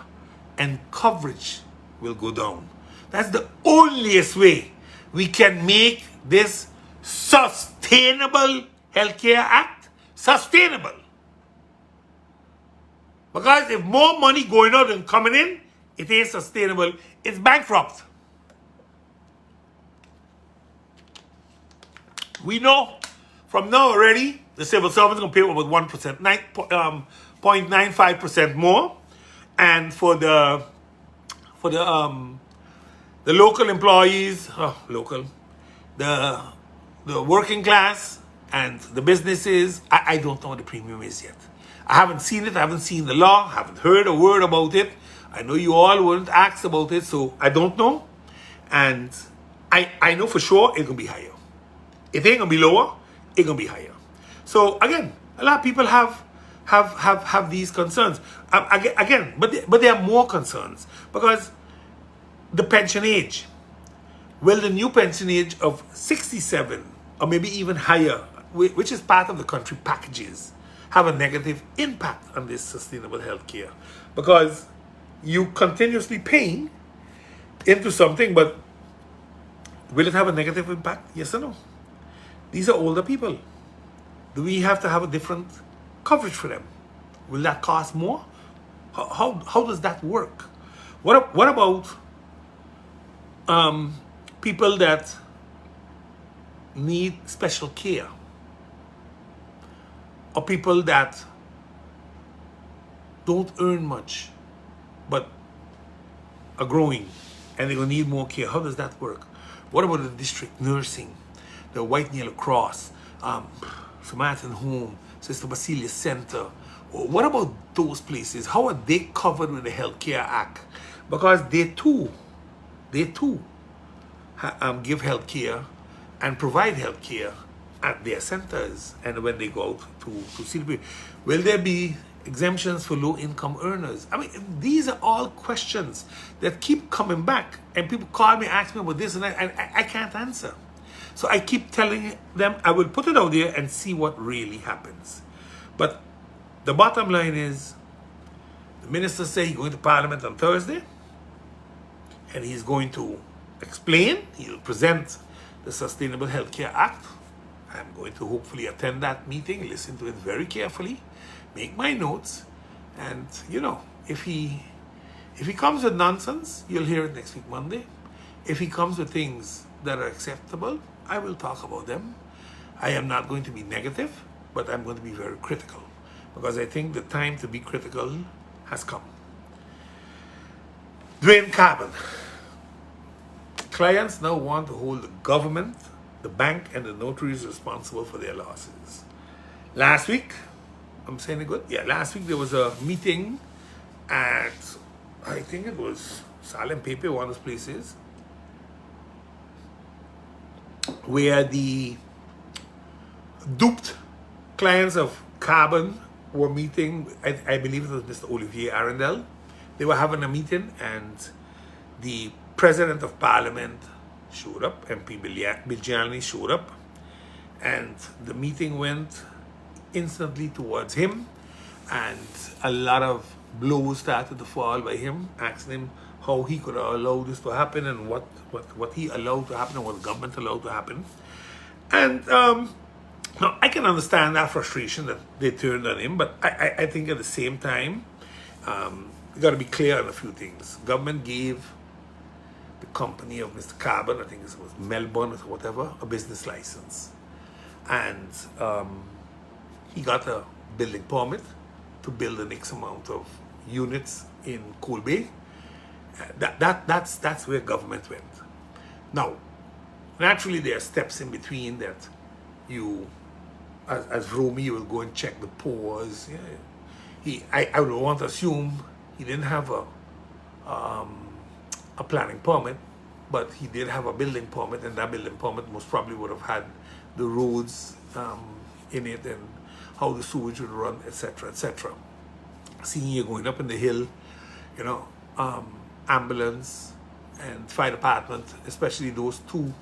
and coverage will go down. That's the onlyest way we can make this Sustainable Healthcare Act sustainable. Because if more money going out than coming in, it ain't sustainable. It's bankrupt. We know from now already the civil servants are going to pay about 1%, 0.95% more, and for the local employees, the working class and the businesses, I don't know what the premium is yet. I haven't seen it. I haven't seen the law. I haven't heard a word about it. I know you all weren't asked about it, so I don't know. And I know for sure it's going to be higher. It ain't going to be lower. It's going to be higher. So again, A lot of people have these concerns. Again, but there are more concerns because the pension age. Will the new pension age of 67 or maybe even higher, which is part of the country packages, have a negative impact on this sustainable health care? Because you continuously paying into something, but will it have a negative impact? Yes or no? These are older people. Do we have to have a different coverage for them? Will that cost more? How does that work? What about people that need special care, or people that don't earn much but are growing and they're going to need more care? How does that work? What about the district nursing, the White Nail Cross, Maarten Home, Sister Basilia Center? What about those places? How are they covered with the Health Care Act? Because they too give health care and provide health care at their centers, and when they go out to see the people. Will there be exemptions for low-income earners? I mean, these are all questions that keep coming back, and people call me, ask me about this, and I can't answer. So I keep telling them I will put it out there and see what really happens. But the bottom line is, the minister say he's going to Parliament on Thursday, and he's going to explain, he'll present the Sustainable Healthcare Act. I'm going to hopefully attend that meeting, listen to it very carefully, make my notes, and if he comes with nonsense, you'll hear it next week Monday. If he comes with things that are acceptable, I will talk about them. I am not going to be negative, but I'm going to be very critical, because I think the time to be critical has come. Dwayne Carbon. Clients now want to hold the government, the bank, and the notaries responsible for their losses. Last week, I'm saying it good? Yeah, last week there was a meeting at, I think it was Salem Pepe, one of those places, where the duped clients of Carbon were meeting. I believe it was Mr. Olivier Arundel. They were having a meeting, and the President of Parliament showed up, MP Biljani showed up, and the meeting went instantly towards him, and a lot of blows started to fall by him, asking him how he could allow this to happen, and what he allowed to happen, and what the government allowed to happen. And now I can understand that frustration that they turned on him, but I think at the same time, you got to be clear on a few things. Government gave the company of Mr. Carbon, I think it was Melbourne or whatever, a business license. And he got a building permit to build the next amount of units in Coal Bay. That's where government went. Now, naturally there are steps in between that you, as Romy, you will go and check the pores. Yeah. I would want to assume he didn't have a planning permit, but he did have a building permit, and that building permit most probably would have had the roads in it, and how the sewage would run, etc., etc. Seeing you going up in the hill, ambulance and fire department, especially those two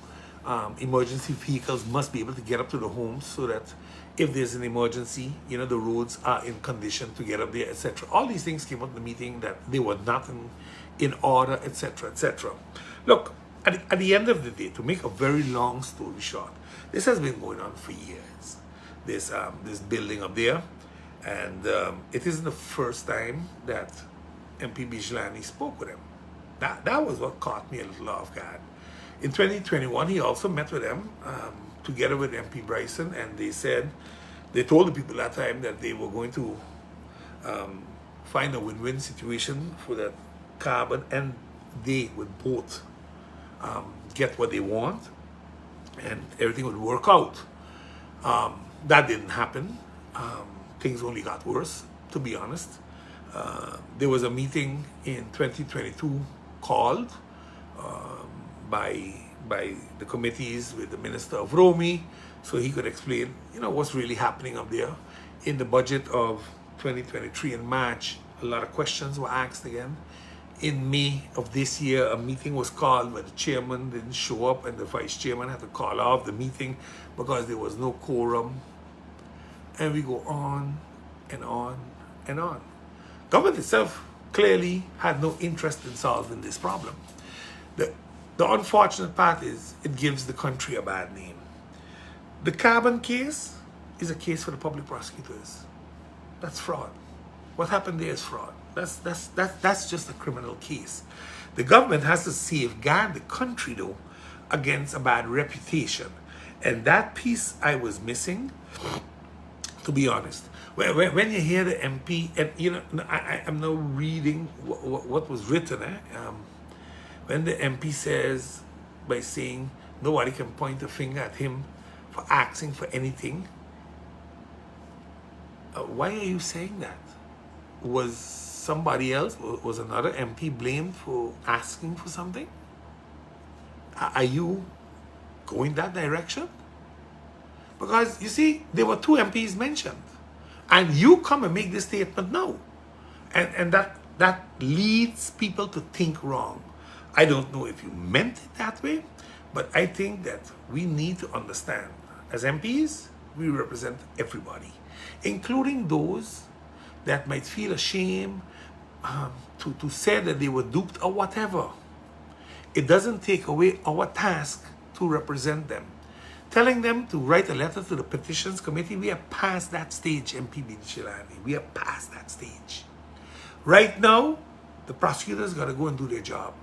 emergency vehicles, must be able to get up to the homes, so that if there's an emergency, the roads are in condition to get up there, etc. All these things came up in the meeting, that they were not in order, etc., etc. Look, at the end of the day, to make a very long story short, this has been going on for years. This building up there, and it isn't the first time that MP Bijelani spoke with him. That was what caught me a little off guard. In 2021, he also met with them together with MP Bryson, and they told the people that time that they were going to find a win-win situation for that Carbon, and they would both get what they want, and everything would work out. That didn't happen. Things only got worse, to be honest. There was a meeting in 2022 called by the committees with the Minister of Romy, so he could explain, what's really happening up there. in the budget of 2023 in March, a lot of questions were asked again. In May of this year, a meeting was called, but the chairman didn't show up and the vice chairman had to call off the meeting because there was no quorum. And we go on and on and on. Government itself clearly had no interest in solving this problem. The unfortunate part is it gives the country a bad name. The carbon case is a case for the public prosecutors. That's fraud. What happened there is fraud. That's just a criminal case. The government has to safeguard the country, though, against a bad reputation. And that piece I was missing, to be honest. When you hear the MP, and you know, I'm now reading what was written. When the MP says, by saying nobody can point a finger at him for asking for anything, why are you saying that? Was somebody else, was another MP blamed for asking for something? Are you going that direction? Because you see, there were 2 MPs mentioned, and you come and make this statement now, and that leads people to think wrong. I don't know if you meant it that way, but I think that we need to understand, as MPs, we represent everybody, including those that might feel ashamed to say that they were duped or whatever. It doesn't take away our task to represent them. Telling them to write a letter to the petitions committee, we are past that stage, MP Bichilani. We are past that stage. Right now, the prosecutors got to go and do their job.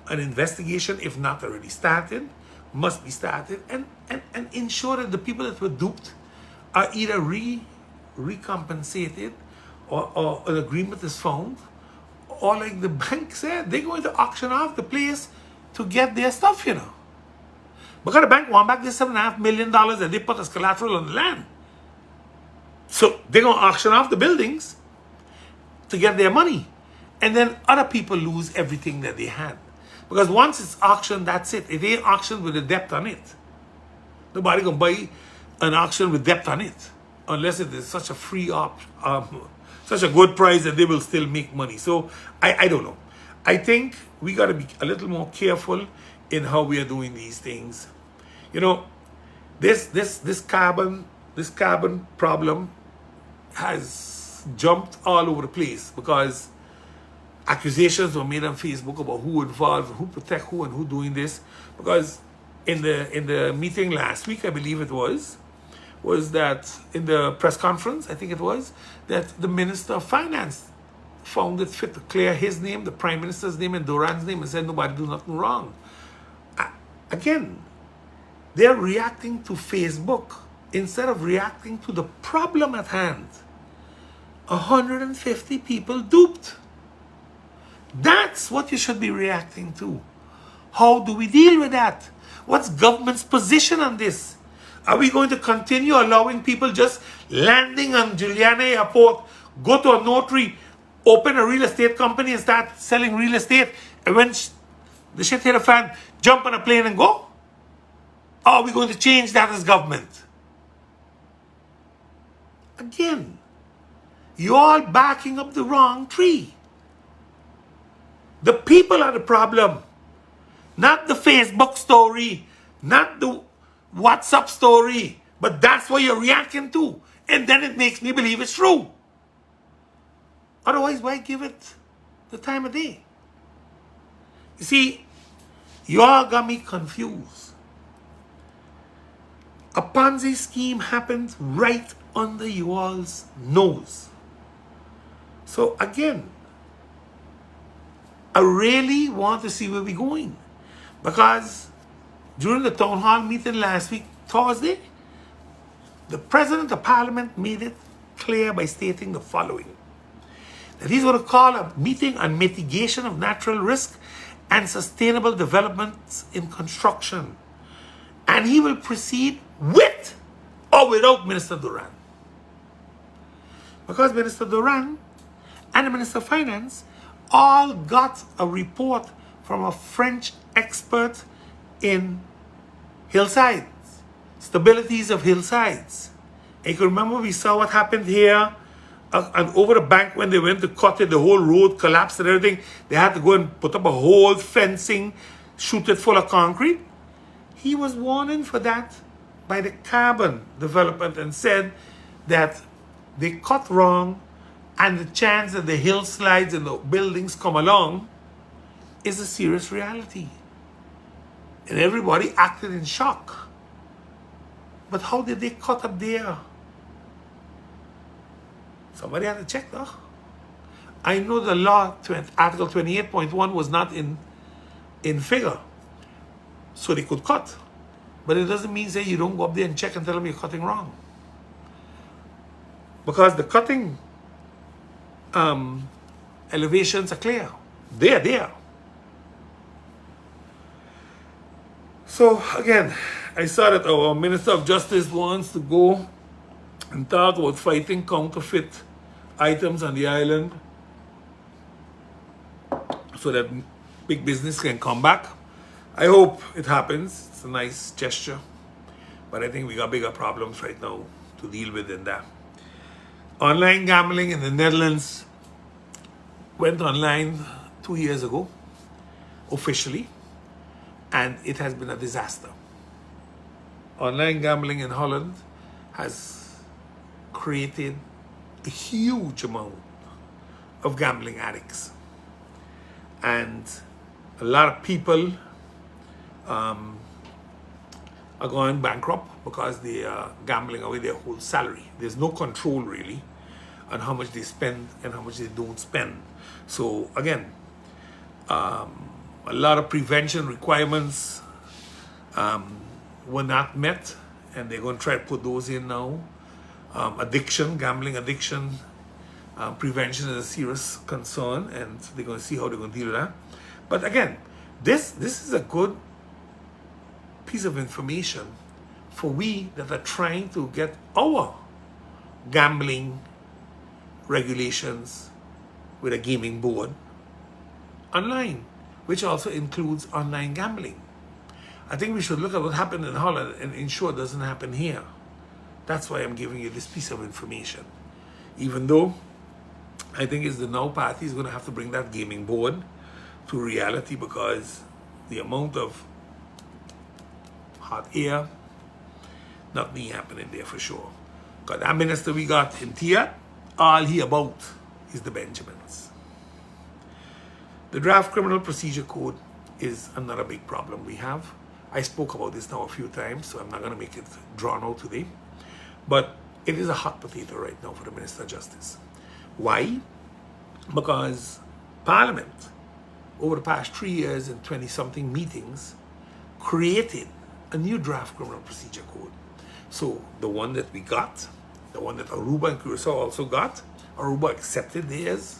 An investigation, if not already started, must be started and ensure that the people that were duped are either recompensated or an agreement is found, or like the bank said, they're going to auction off the place to get their stuff, you know. Because the bank want back their $7.5 million that they put as collateral on the land. So they're going to auction off the buildings to get their money. And then other people lose everything that they had. Because once it's auctioned, that's it. It ain't auctioned with a debt on it. Nobody gonna buy an auction with debt on it, unless it is such a free such a good price that they will still make money. So I don't know. I think we got to be a little more careful in how we are doing these things. You know, this carbon problem has jumped all over the place because accusations were made on Facebook about who involved, who protect who, and who doing this. Because in the meeting last week, I believe it was that in the press conference, I think it was, that the Minister of Finance found it fit to clear his name, the Prime Minister's name, and Duran's name, and said nobody do nothing wrong. Again, they're reacting to Facebook instead of reacting to the problem at hand. 150 people duped. That's what you should be reacting to. How do we deal with that? What's government's position on this? Are we going to continue allowing people just landing on Juliana Airport, go to a notary, open a real estate company and start selling real estate, and when the shit hit a fan, jump on a plane and go? Or are we going to change that as government? Again, you're all backing up the wrong tree. The people are the problem, not the Facebook story, not the WhatsApp story, but that's what you're reacting to. And then it makes me believe it's true. Otherwise, why give it the time of day? You see, you all got me confused. A Ponzi scheme happened right under you all's nose. So again, I really want to see where we're going. Because during the town hall meeting last week, Thursday, the President of Parliament made it clear by stating the following: that he's going to call a meeting on mitigation of natural risk and sustainable developments in construction. And he will proceed with or without Minister Duran. Because Minister Duran and the Minister of Finance all got a report from a French expert in hillsides, stabilities of hillsides, And you can remember we saw what happened here and over the bank when they went to cut it, the whole road collapsed and everything. They had to go and put up a whole fencing, shoot it full of concrete. He was warning for that by the carbon development and said that they cut wrong and the chance that the hillsides and the buildings come along is a serious reality. And everybody acted in shock. But how did they cut up there? Somebody had to check though. I know the law, Article 28.1 was not in figure. So they could cut. But it doesn't mean say you don't go up there and check and tell them you're cutting wrong. Because the cutting elevations are clear. They're there. So again, I saw that our Minister of Justice wants to go and talk about fighting counterfeit items on the island so that big business can come back. I hope it happens. It's a nice gesture. But I think we got bigger problems right now to deal with than that. Online gambling in the Netherlands went online 2 years ago, officially, and it has been a disaster. Online gambling in Holland has created a huge amount of gambling addicts. And a lot of people are going bankrupt because they are gambling away their whole salary. There's no control really on how much they spend and how much they don't spend. So again, a lot of prevention requirements were not met, and they're going to try to put those in now. Addiction, gambling addiction, prevention is a serious concern, and they're going to see how they're going to deal with that. But again, this is a good piece of information for we that are trying to get our gambling regulations with a gaming board online, which also includes online gambling. I think we should look at what happened in Holland and ensure it doesn't happen here. That's why I'm giving you this piece of information. Even though I think it's the Now Party is going to have to bring that gaming board to reality, because the amount of hot air, nothing happening there for sure. Because that minister we got in Tia, all he about is the Benjamins. The draft criminal procedure code is another big problem we have. I spoke about this now a few times, so I'm not going to make it drawn out today. But it is a hot potato right now for the Minister of Justice. Why? Because Parliament, over the past 3 years and 20-something meetings, created a new draft criminal procedure code. So the one that we got, the one that Aruba and Curacao also got, Aruba accepted theirs,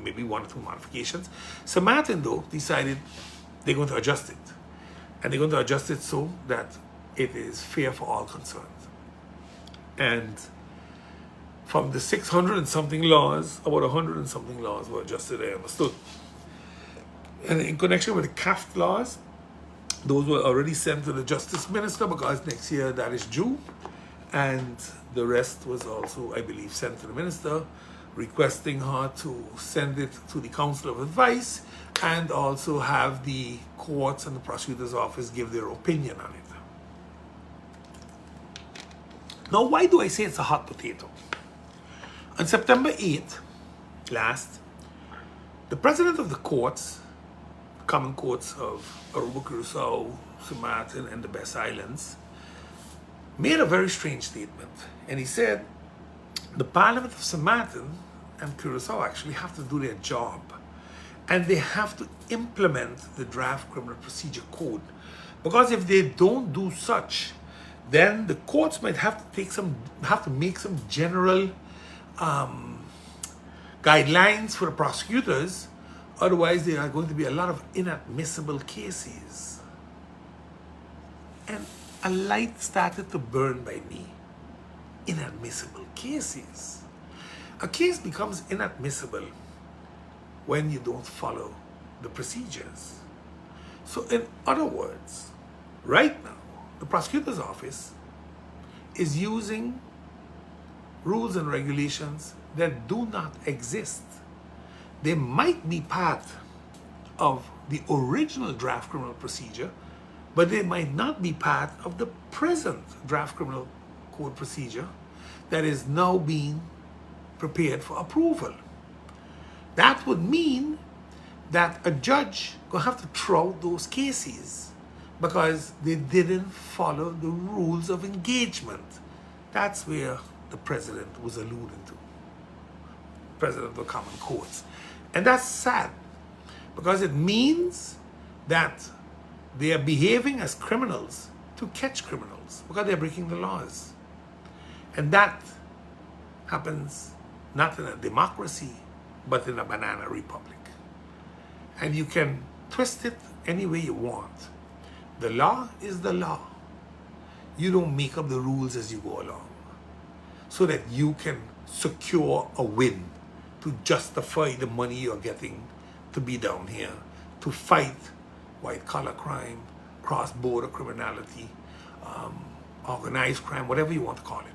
maybe 1 or 2 modifications. So Maarten, though, decided they're going to adjust it. And they're going to adjust it so that it is fair for all concerned. And from the 600 and something laws, about 100 and something laws were adjusted, I understood. And in connection with the CAFT laws, those were already sent to the Justice Minister because next year that is due. And the rest was also, I believe, sent to the Minister, requesting her to send it to the Council of Advice and also have the courts and the prosecutor's office give their opinion on it. Now, why do I say it's a hot potato? On September 8th, last, the president of the courts, common courts of Aruba, Curacao, St. Maarten, and the Best Islands, made a very strange statement. And he said, the Parliament of St. Maarten and Curacao actually have to do their job. And they have to implement the draft criminal procedure code. Because if they don't do such, then the courts might have to make some general guidelines for the prosecutors. Otherwise, there are going to be a lot of inadmissible cases. And a light started to burn by me. Inadmissible cases. A case becomes inadmissible when you don't follow the procedures. So in other words, right now, the prosecutor's office is using rules and regulations that do not exist. They might be part of the original draft criminal procedure, but they might not be part of the present draft criminal code procedure that is now being prepared for approval. That would mean that a judge will have to throw out those cases because they didn't follow the rules of engagement. That's where the president was alluding to. President of the Common Courts. And that's sad because it means that they are behaving as criminals to catch criminals because they're breaking the laws. And that happens not in a democracy, but in a banana republic. And you can twist it any way you want. The law is the law. You don't make up the rules as you go along so that you can secure a win to justify the money you're getting to be down here, to fight white-collar crime, cross-border criminality, organized crime, whatever you want to call it.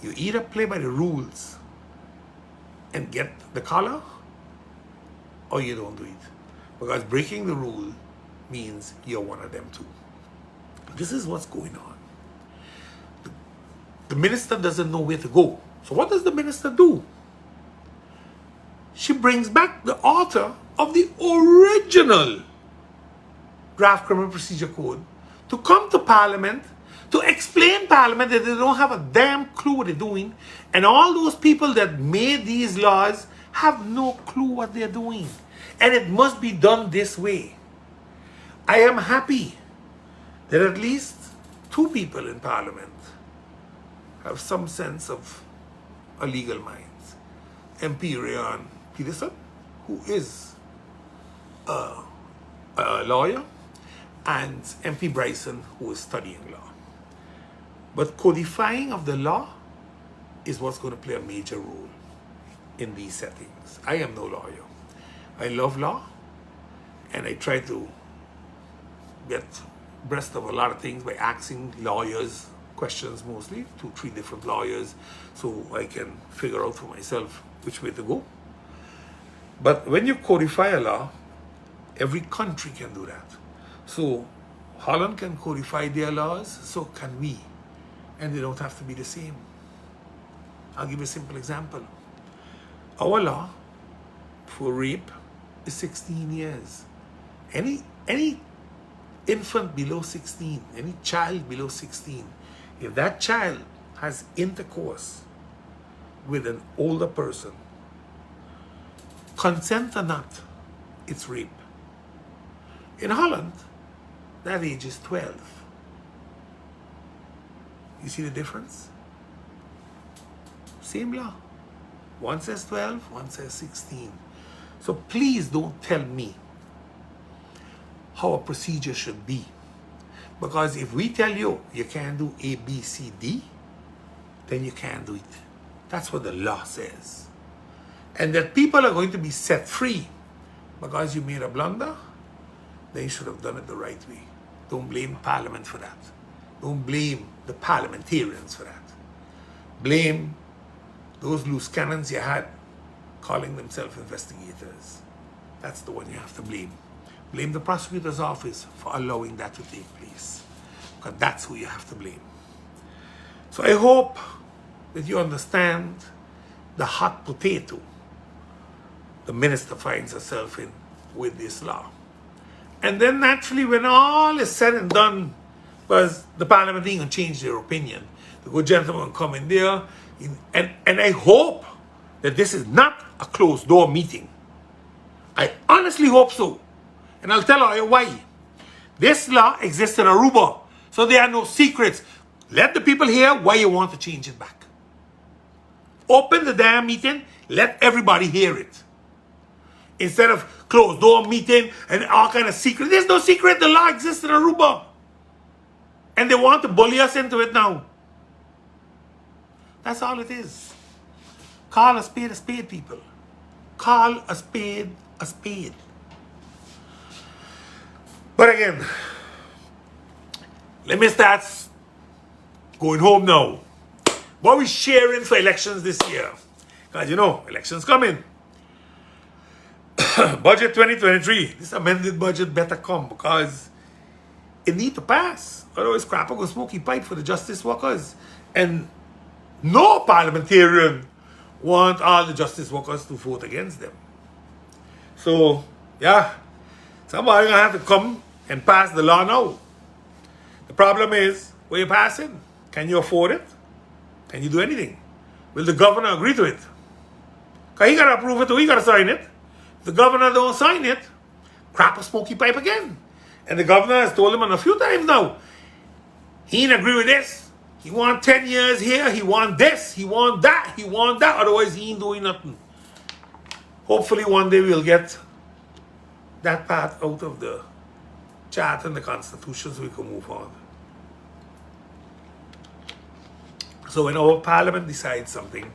You either play by the rules and get the collar, or you don't do it. Because breaking the rule means you're one of them too. This is what's going on. The minister doesn't know where to go. So what does the minister do? She brings back the author of the original draft criminal procedure code to come to Parliament to explain Parliament that they don't have a damn clue what they're doing, and all those people that made these laws have no clue what they're doing, and it must be done this way. I am happy that at least two people in Parliament have some sense of a legal mind. MP Ryan Peterson, who is a lawyer, and MP Bryson, who is studying law. But codifying of the law is what's going to play a major role in these settings. I am no lawyer. I love law, and I try to get abreast of a lot of things by asking lawyers questions, mostly 2-3 different lawyers, so I can figure out for myself which way to go. But when you codify a law, every country can do that. So Holland can codify their laws, so can we. And they don't have to be the same. I'll give you a simple example. Our law for rape is 16 years. Any infant below 16, any child below 16, if that child has intercourse with an older person, consent or not, it's rape. In Holland, that age is 12. You see the difference? Same law. One says 12, one says 16. So please don't tell me how a procedure should be. Because if we tell you you can't do A, B, C, D, then you can't do it. That's what the law says. And that people are going to be set free because you made a blunder, then you should have done it the right way. Don't blame Parliament for that. Don't blame the parliamentarians for that. Blame those loose cannons you had calling themselves investigators. That's the one you have to blame. Blame the prosecutor's office for allowing that to take place, because that's who you have to blame. So I hope that you understand the hot potato the minister finds herself in with this law. And then naturally, when all is said and done, because the Parliament ain't going to change their opinion, the good gentleman come in there, and I hope that this is not a closed-door meeting. I honestly hope so. And I'll tell you why. This law exists in Aruba, so there are no secrets. Let the people hear why you want to change it back. Open the damn meeting, let everybody hear it. Instead of closed-door meeting and all kind of secret. There's no secret, the law exists in Aruba. And they want to bully us into it now. That's all it is. Call a spade, people. Call a spade a spade. But again, let me start going home now. What we sharing for elections this year? Because you know, elections coming. Budget 2023. This amended budget better come because it need to pass. Otherwise, crap go smoky pipe for the justice workers. And no parliamentarian want all the justice workers to vote against them. So, yeah, somebody gonna have to come and pass the law now. The problem is, what you passing? Can you afford it? Can you do anything? Will the governor agree to it? Because he gotta approve it or he gotta sign it. If the governor don't sign it, crap a smoky pipe again. And the governor has told him a few times now, he ain't agree with this. He want 10 years here, he want this, he want that, otherwise he ain't doing nothing. Hopefully one day we'll get that part out of the charter and the constitution so we can move on. So when our parliament decides something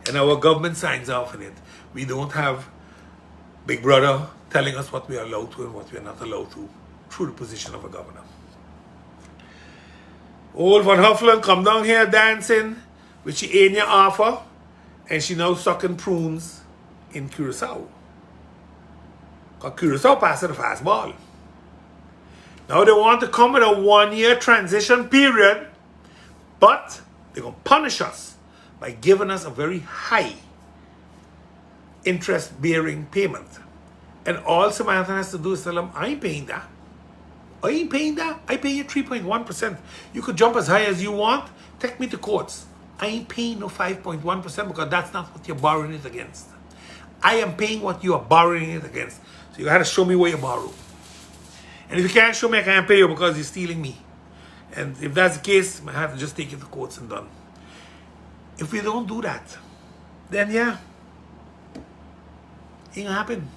and our government signs off on it, we don't have Big Brother telling us what we are allowed to and what we are not allowed to through the position of a governor. Old Van Huffelen come down here dancing with she Ennia offer, and she now sucking prunes in Curacao. Because Curacao passed the fast ball. Now they want to come with a 1-year transition period, but they're going to punish us by giving us a very high interest-bearing payment. And all Samantha has to do is tell them, I ain't paying that. I ain't paying that. I pay you 3.1%. You could jump as high as you want. Take me to courts. I ain't paying no 5.1% because that's not what you're borrowing it against. I am paying what you are borrowing it against. So you got to show me where you borrow. And if you can't show me, I can't pay you because you're stealing me. And if that's the case, I have to just take you to courts and done. If we don't do that, then yeah, it ain't gonna happen.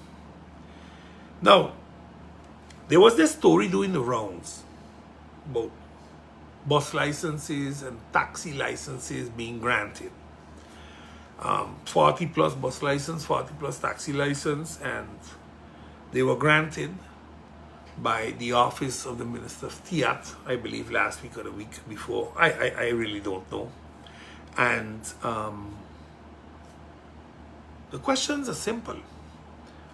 Now, there was this story doing the rounds about bus licenses and taxi licenses being granted. 40 plus bus license, 40 plus taxi license, and they were granted by the office of the Minister of Fiat, I believe last week or the week before. I really don't know. And the questions are simple.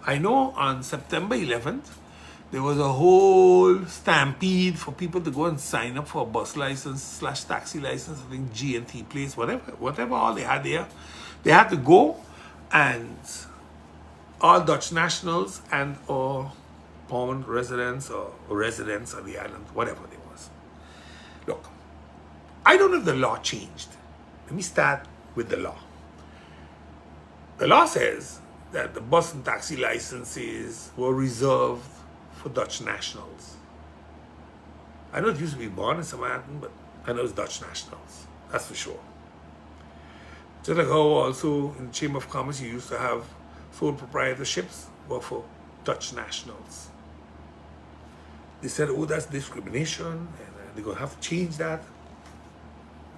I know on September 11th, there was a whole stampede for people to go and sign up for a bus license / taxi license, I think G&T place, whatever all they had there. They had to go, and all Dutch nationals and or permanent residents or residents of the island, whatever it was. Look, I don't know if the law changed. Let me start with the law. The law says that the bus and taxi licenses were reserved for Dutch nationals. I know it used to be born in Maarten, but I know it's Dutch nationals. That's for sure. Just like how also in the Chamber of Commerce you used to have sole proprietorships were for Dutch nationals. They said, oh, that's discrimination, and they're going to have to change that.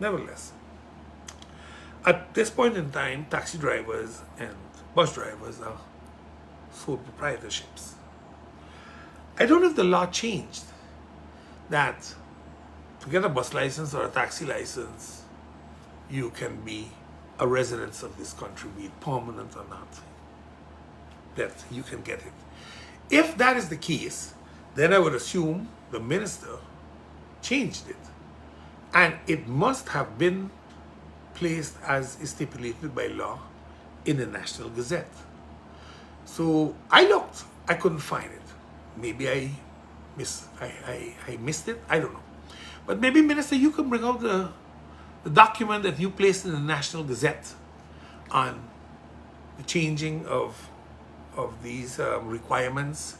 Nevertheless, at this point in time, taxi drivers and bus drivers are sole proprietorships. I don't know if the law changed that to get a bus license or a taxi license, you can be a resident of this country, be it permanent or not, that you can get it. If that is the case, then I would assume the minister changed it. And it must have been placed as stipulated by law in the National Gazette. So I looked, I couldn't find it. Maybe I missed it, I don't know. But maybe, Minister, you can bring out the document that you placed in the National Gazette on the changing of these requirements,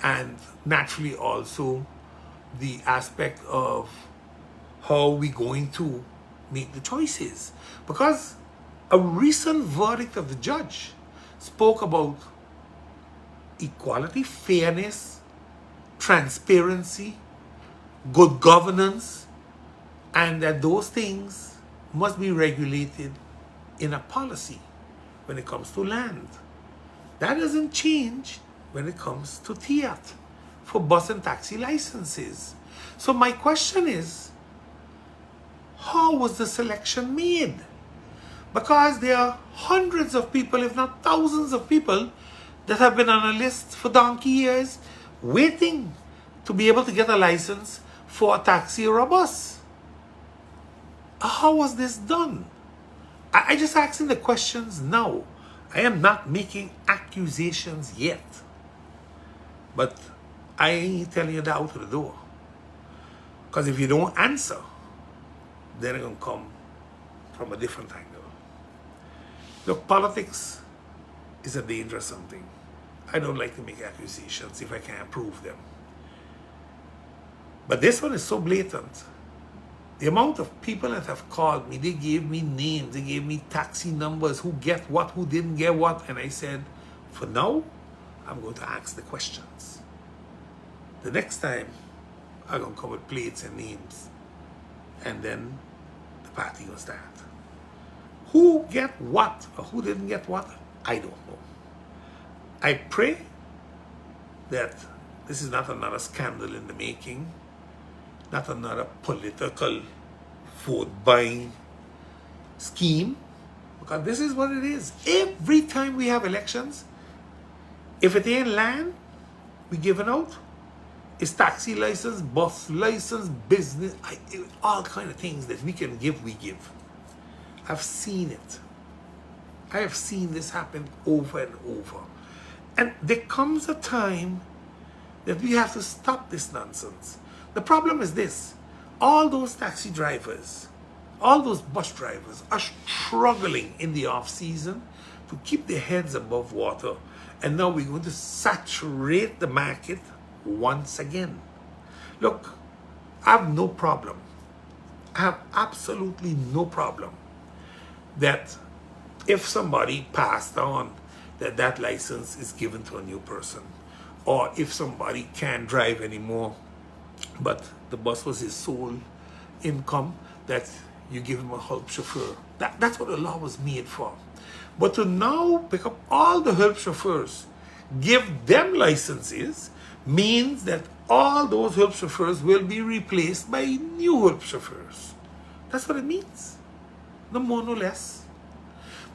and naturally also the aspect of how we're going to make the choices. Because a recent verdict of the judge spoke about equality, fairness, transparency, good governance, and that those things must be regulated in a policy when it comes to land. That doesn't change when it comes to TIAT for bus and taxi licenses. So my question is, how was the selection made? Because there are hundreds of people, if not thousands of people, that have been on a list for donkey years waiting to be able to get a license for a taxi or a bus. How was this done? I just asking the questions now. I am not making accusations yet. But I ain't telling you that out of the door. Because if you don't answer, then it's going to come from a different angle. Look, politics is a dangerous something. I don't like to make accusations if I can't prove them. But this one is so blatant. The amount of people that have called me, they gave me names, they gave me taxi numbers, who get what, who didn't get what. And I said, for now, I'm going to ask the questions. The next time, I'm going to come with plates and names. And then the party will start. Who get what or who didn't get what, I don't know. I pray that this is not another scandal in the making, not another political vote buying scheme, because this is what it is. Every time we have elections, if it ain't land, we give it out. It's taxi license, bus license, business, all kind of things that we can give, we give. I've seen it. I have seen this happen over and over. And there comes a time that we have to stop this nonsense. The problem is this. All those taxi drivers, all those bus drivers are struggling in the off-season to keep their heads above water. And now we're going to saturate the market once again. Look, I have no problem. I have absolutely no problem that if somebody passed on, that license is given to a new person. Or if somebody can't drive anymore, but the bus was his sole income, that you give him a help chauffeur. That's what the law was made for. But to now pick up all the help chauffeurs, give them licenses, means that all those help chauffeurs will be replaced by new help chauffeurs. That's what it means. No more, no less.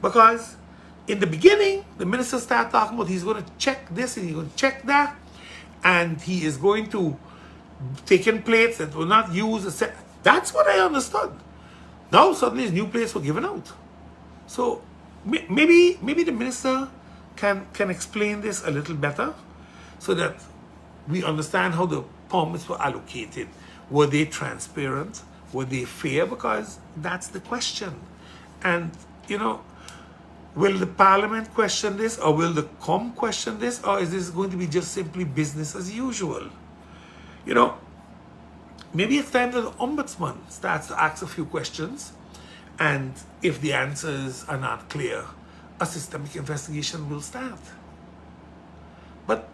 Because in the beginning, the minister started talking about he's going to check this and he's going to check that, and he is going to take in plates that were not used. That's what I understood. Now suddenly new plates were given out. So maybe the minister can explain this a little better so that we understand how the permits were allocated. Were they transparent? Were they fair? Because that's the question. And, you know, will the parliament question this, or will the COM question this, or is this going to be just simply business as usual? You know, maybe it's time that the ombudsman starts to ask a few questions, and if the answers are not clear, a systemic investigation will start. But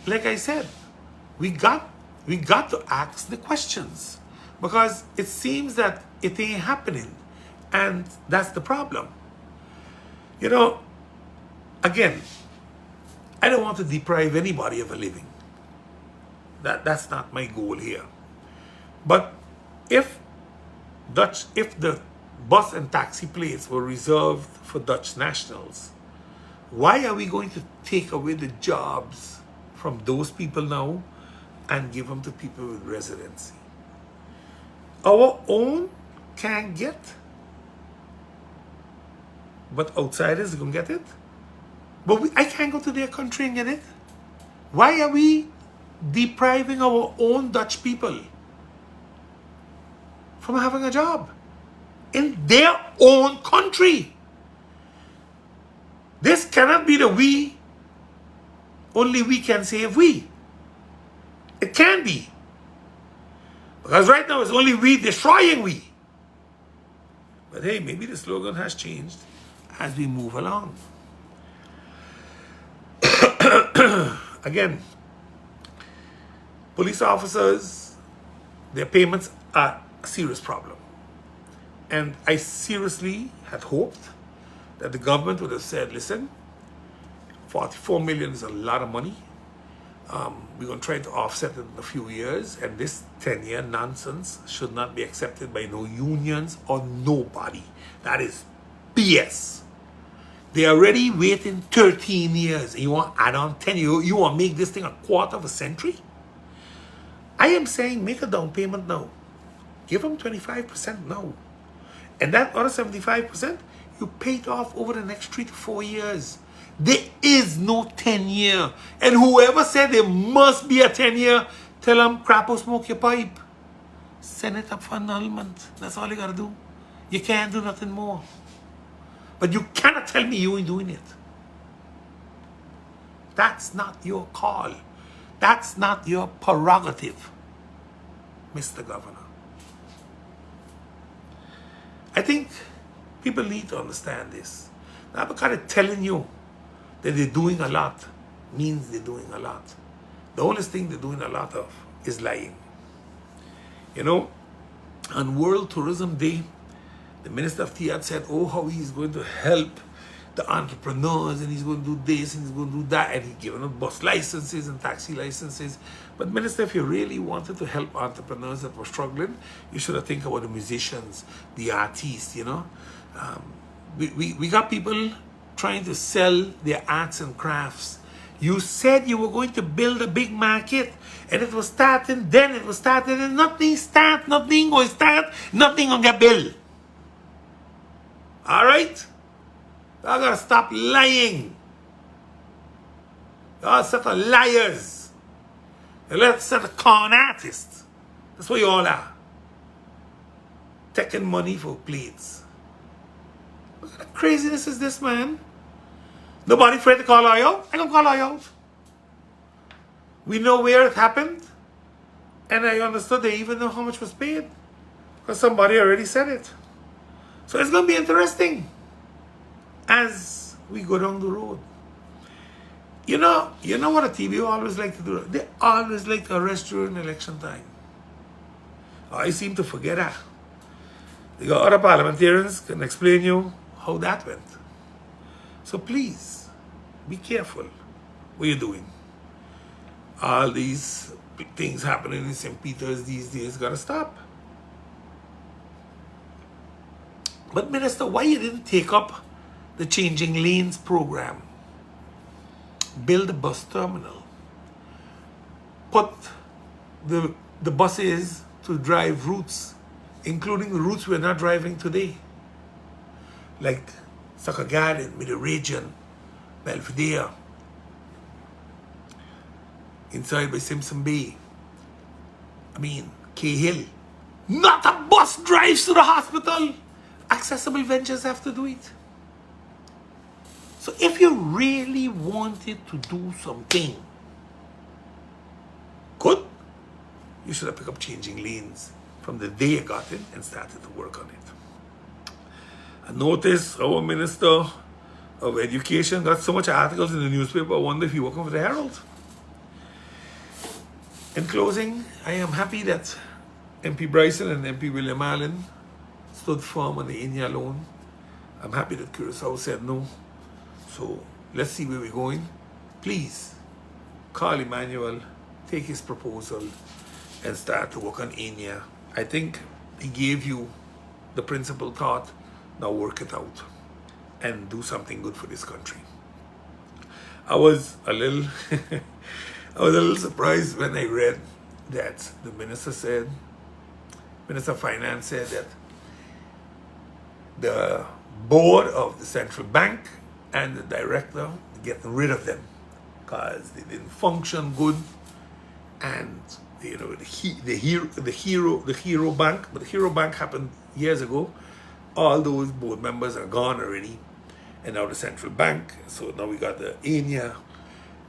like I said, we got to ask the questions, because it seems that it ain't happening, and that's the problem. You know, again, I don't want to deprive anybody of a living. That's not my goal here. But if the bus and taxi plates were reserved for Dutch nationals, why are we going to take away the jobs from those people now and give them to people with residency? Our own can't get, but outsiders are going to get it. But I can't go to their country and get it. Why are we depriving our own Dutch people from having a job in their own country? This cannot be the we, only we can save we. It can be. Because right now it's only we destroying we. But hey, maybe the slogan has changed as we move along. Again, police officers, their payments are a serious problem. And I seriously had hoped that the government would have said, listen, 44 million is a lot of money. We're going to try to offset it in a few years, and this 10-year nonsense should not be accepted by no unions or nobody. That is BS. They already waiting 13 years. And you want to add on 10 years? You want to make this thing a quarter of a century? I am saying make a down payment now. Give them 25% now. And that other 75%, you pay it off over the next 3 to 4 years. There is no 10-year. And whoever said there must be a 10-year, tell them crap or smoke your pipe. Send it up for annulment. That's all you got to do. You can't do nothing more. But you cannot tell me you ain't doing it. That's not your call. That's not your prerogative, Mr. Governor. I think people need to understand this. Not because they're telling you that they're doing a lot means they're doing a lot. The only thing they're doing a lot of is lying. You know, on World Tourism Day, the Minister of Tea had said, oh, how he's going to help the entrepreneurs, and he's going to do this, and he's going to do that, and he's giving them bus licenses and taxi licenses. But Minister, if you really wanted to help entrepreneurs that were struggling, you should have think about the musicians, the artists, you know. We got people trying to sell their arts and crafts. You said you were going to build a big market, and it was starting, then it was starting, and nothing start, nothing going to start, nothing going to get built. All right? Y'all gotta stop lying. Y'all set of liars. You're a set of con artists. That's what you all are. Taking money for plates. What kind of craziness is this, man? Nobody afraid to call you out? I don't call you out. We know where it happened. And I understood they even know how much was paid. Because somebody already said it. So it's going to be interesting as we go down the road. You know what a TBO always like to do? They always like to arrest during election time. I seem to forget that. They got other parliamentarians can explain you how that went. So please, be careful what you're doing. All these things happening in St. Peter's these days gotta stop. But Minister, why you didn't take up the Changing Lanes program? Build a bus terminal. Put the buses to drive routes, including the routes we're not driving today. Like Sucker Garden, Middle Region, Belvedere, inside by Simpson Bay. I mean, Cahill. Not a bus drives to the hospital. Accessible Ventures have to do it. So if you really wanted to do something good, you should have picked up Changing Lanes from the day you got it and started to work on it. I noticed our Minister of Education got so much articles in the newspaper, I wonder if he's working for the Herald. In closing, I am happy that MP Bryson and MP William Allen stood firm on the Ennia loan. I'm happy that Curacao said no. So let's see where we're going. Please call Emmanuel, take his proposal, and start to work on Ennia. I think he gave you the principal thought. Now work it out and do something good for this country. I was a little surprised when I read that the Minister of Finance said that the board of the central bank and the director getting rid of them because they didn't function good, and you know the hero bank, but the hero bank happened years ago. All those board members are gone already, and now the central bank. So now we got the Ennia,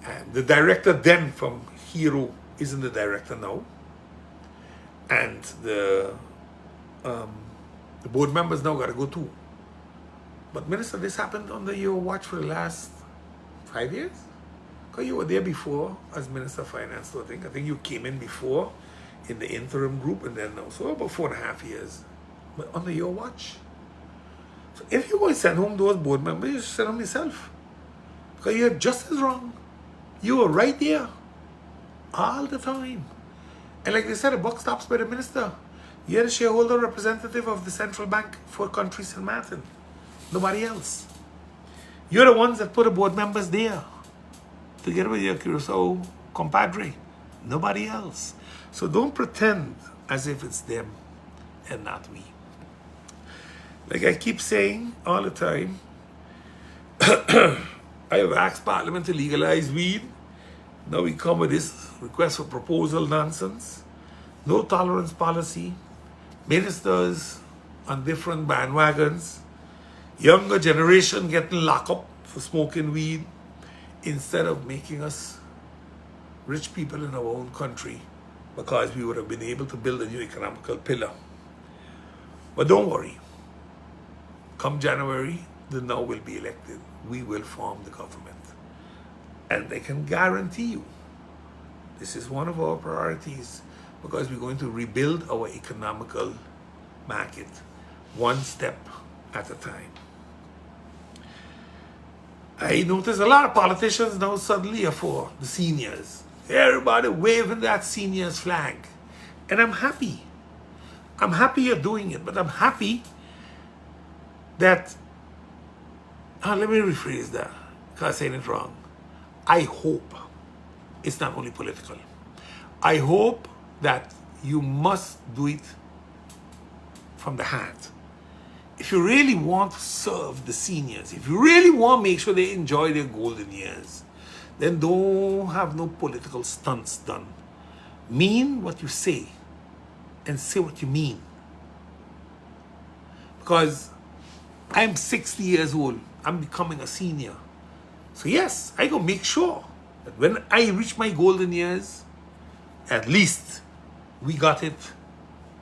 and the director then from Hero isn't the director now, and the board members now got to go too. But Minister, this happened under your watch for the last 5 years? Because you were there before as Minister of Finance, so I think you came in before in the interim group, and then now, so about 4.5 years. But under your watch. So if you're going to send home those board members, you should send them yourself. Because you're just as wrong. You were right there all the time. And like they said, the buck stops by the Minister. You're the shareholder representative of the central bank for country St. Maarten. Nobody else. You're the ones that put the board members there, together with your Curacao compadre. Nobody else. So don't pretend as if it's them and not we. Like I keep saying all the time, I have asked Parliament to legalize weed. Now we come with this request for proposal nonsense. No tolerance policy. Ministers on different bandwagons. Younger generation getting locked up for smoking weed instead of making us rich people in our own country because we would have been able to build a new economical pillar. But don't worry. Come January, the now will be elected. We will form the government. And I can guarantee you, this is one of our priorities because we're going to rebuild our economical market one step at a time. I notice a lot of politicians now suddenly are for the seniors. Everybody waving that seniors flag. And I'm happy. I'm happy you're doing it, but I'm happy that, let me rephrase that because I'm saying it wrong. I hope it's not only political. I hope that you must do it from the heart. If you really want to serve the seniors, if you really want to make sure they enjoy their golden years, then don't have no political stunts done. Mean what you say and say what you mean. Because I'm 60 years old. I'm becoming a senior. So yes, I go make sure that when I reach my golden years, at least we got it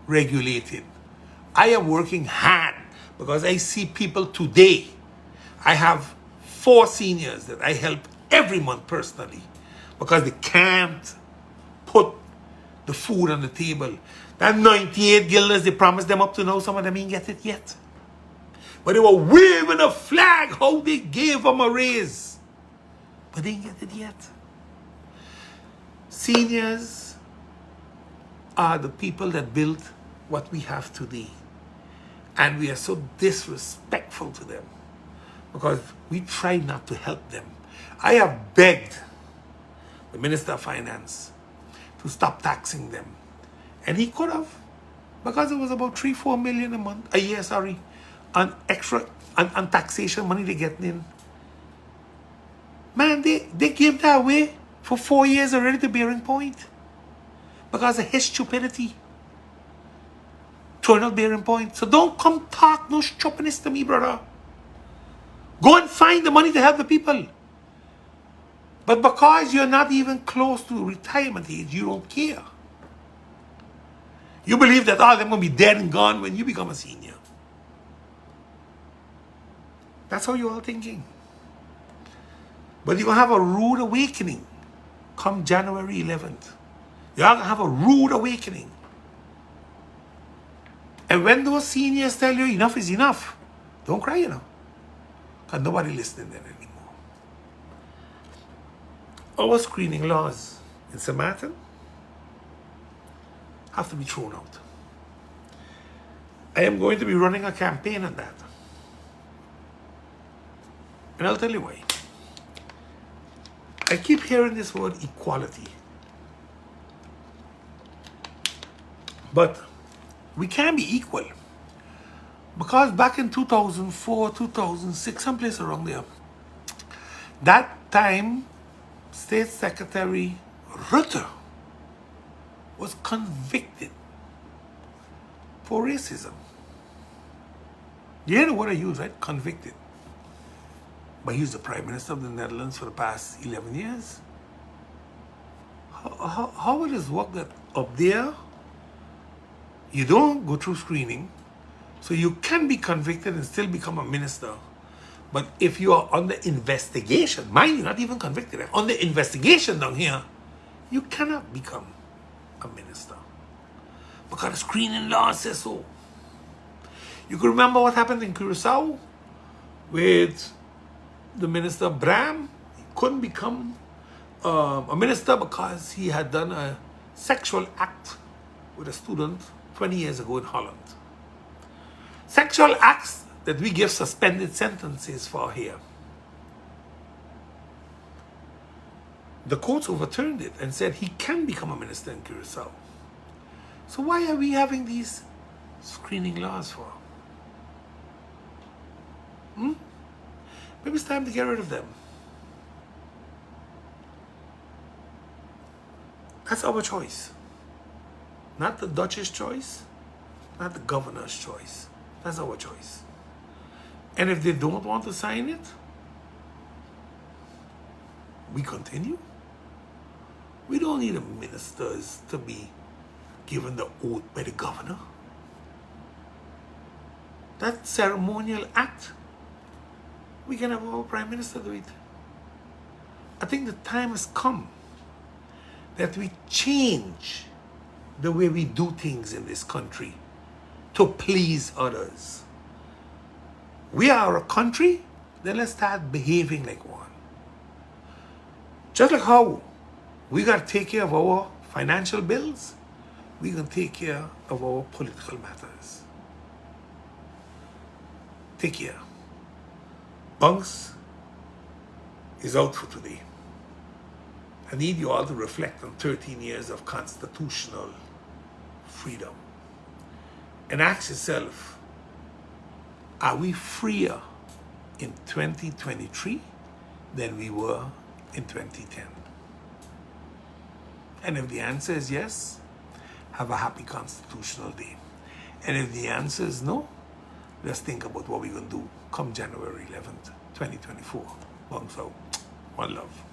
regulated. I am working hard because I see people today. I have 4 seniors that I help every month personally because they can't put the food on the table. That 98 guilders they promised them up to now, some of them ain't get it yet. But they were waving a flag how they gave them a raise. But they ain't get it yet. Seniors are the people that built what we have today. And we are so disrespectful to them because we try not to help them. I have begged the Minister of Finance to stop taxing them. And he could have, because it was about 3-4 million a year, on extra, on taxation money they're getting in. Man, they gave that away for 4 years already to Bearing Point because of his stupidity. Throwing out Bearing Point. So don't come talk no stupidness to me, brother. Go and find the money to help the people. But because you're not even close to retirement age, you don't care. You believe that all of them going to be dead and gone when you become a senior. That's how you're all thinking. But you're going to have a rude awakening come January 11th. You're going to have a rude awakening. And when those seniors tell you enough is enough, don't cry, you know. Because nobody listening then anymore. Our screening laws in St. Maarten have to be thrown out. I am going to be running a campaign on that. And I'll tell you why. I keep hearing this word equality. But we can be equal. Because back in 2004, 2006, someplace around there, that time, State Secretary Rutte was convicted for racism. You hear the word I use, right? Convicted. But he was the Prime Minister of the Netherlands for the past 11 years. How will this work that up there, you don't go through screening, so you can be convicted and still become a minister. But if you are under investigation, mind you, not even convicted, under investigation down here, you cannot become a minister. Because the screening law says so. You can remember what happened in Curacao with the minister Bram. He couldn't become a minister because he had done a sexual act with a student 20 years ago in Holland. Sexual acts that we give suspended sentences for here. The courts overturned it and said he can become a minister in Curacao. So why are we having these screening laws for? Maybe it's time to get rid of them. That's our choice. Not the Duchess' choice, not the governor's choice. That's our choice. And if they don't want to sign it, we continue. We don't need the ministers to be given the oath by the governor. That ceremonial act, we can have our prime minister do it. I think the time has come that we change the way we do things in this country to please others. We are a country, then let's start behaving like one. Just like how we got to take care of our financial bills, we can take care of our political matters. Take care. Bunks is out for today. I need you all to reflect on 13 years of constitutional freedom and ask yourself, are we freer in 2023 than we were in 2010? And if the answer is yes, have a happy Constitutional Day. And if the answer is no, let's think about what we're going to do come January 11th, 2024. Bunks out. One love.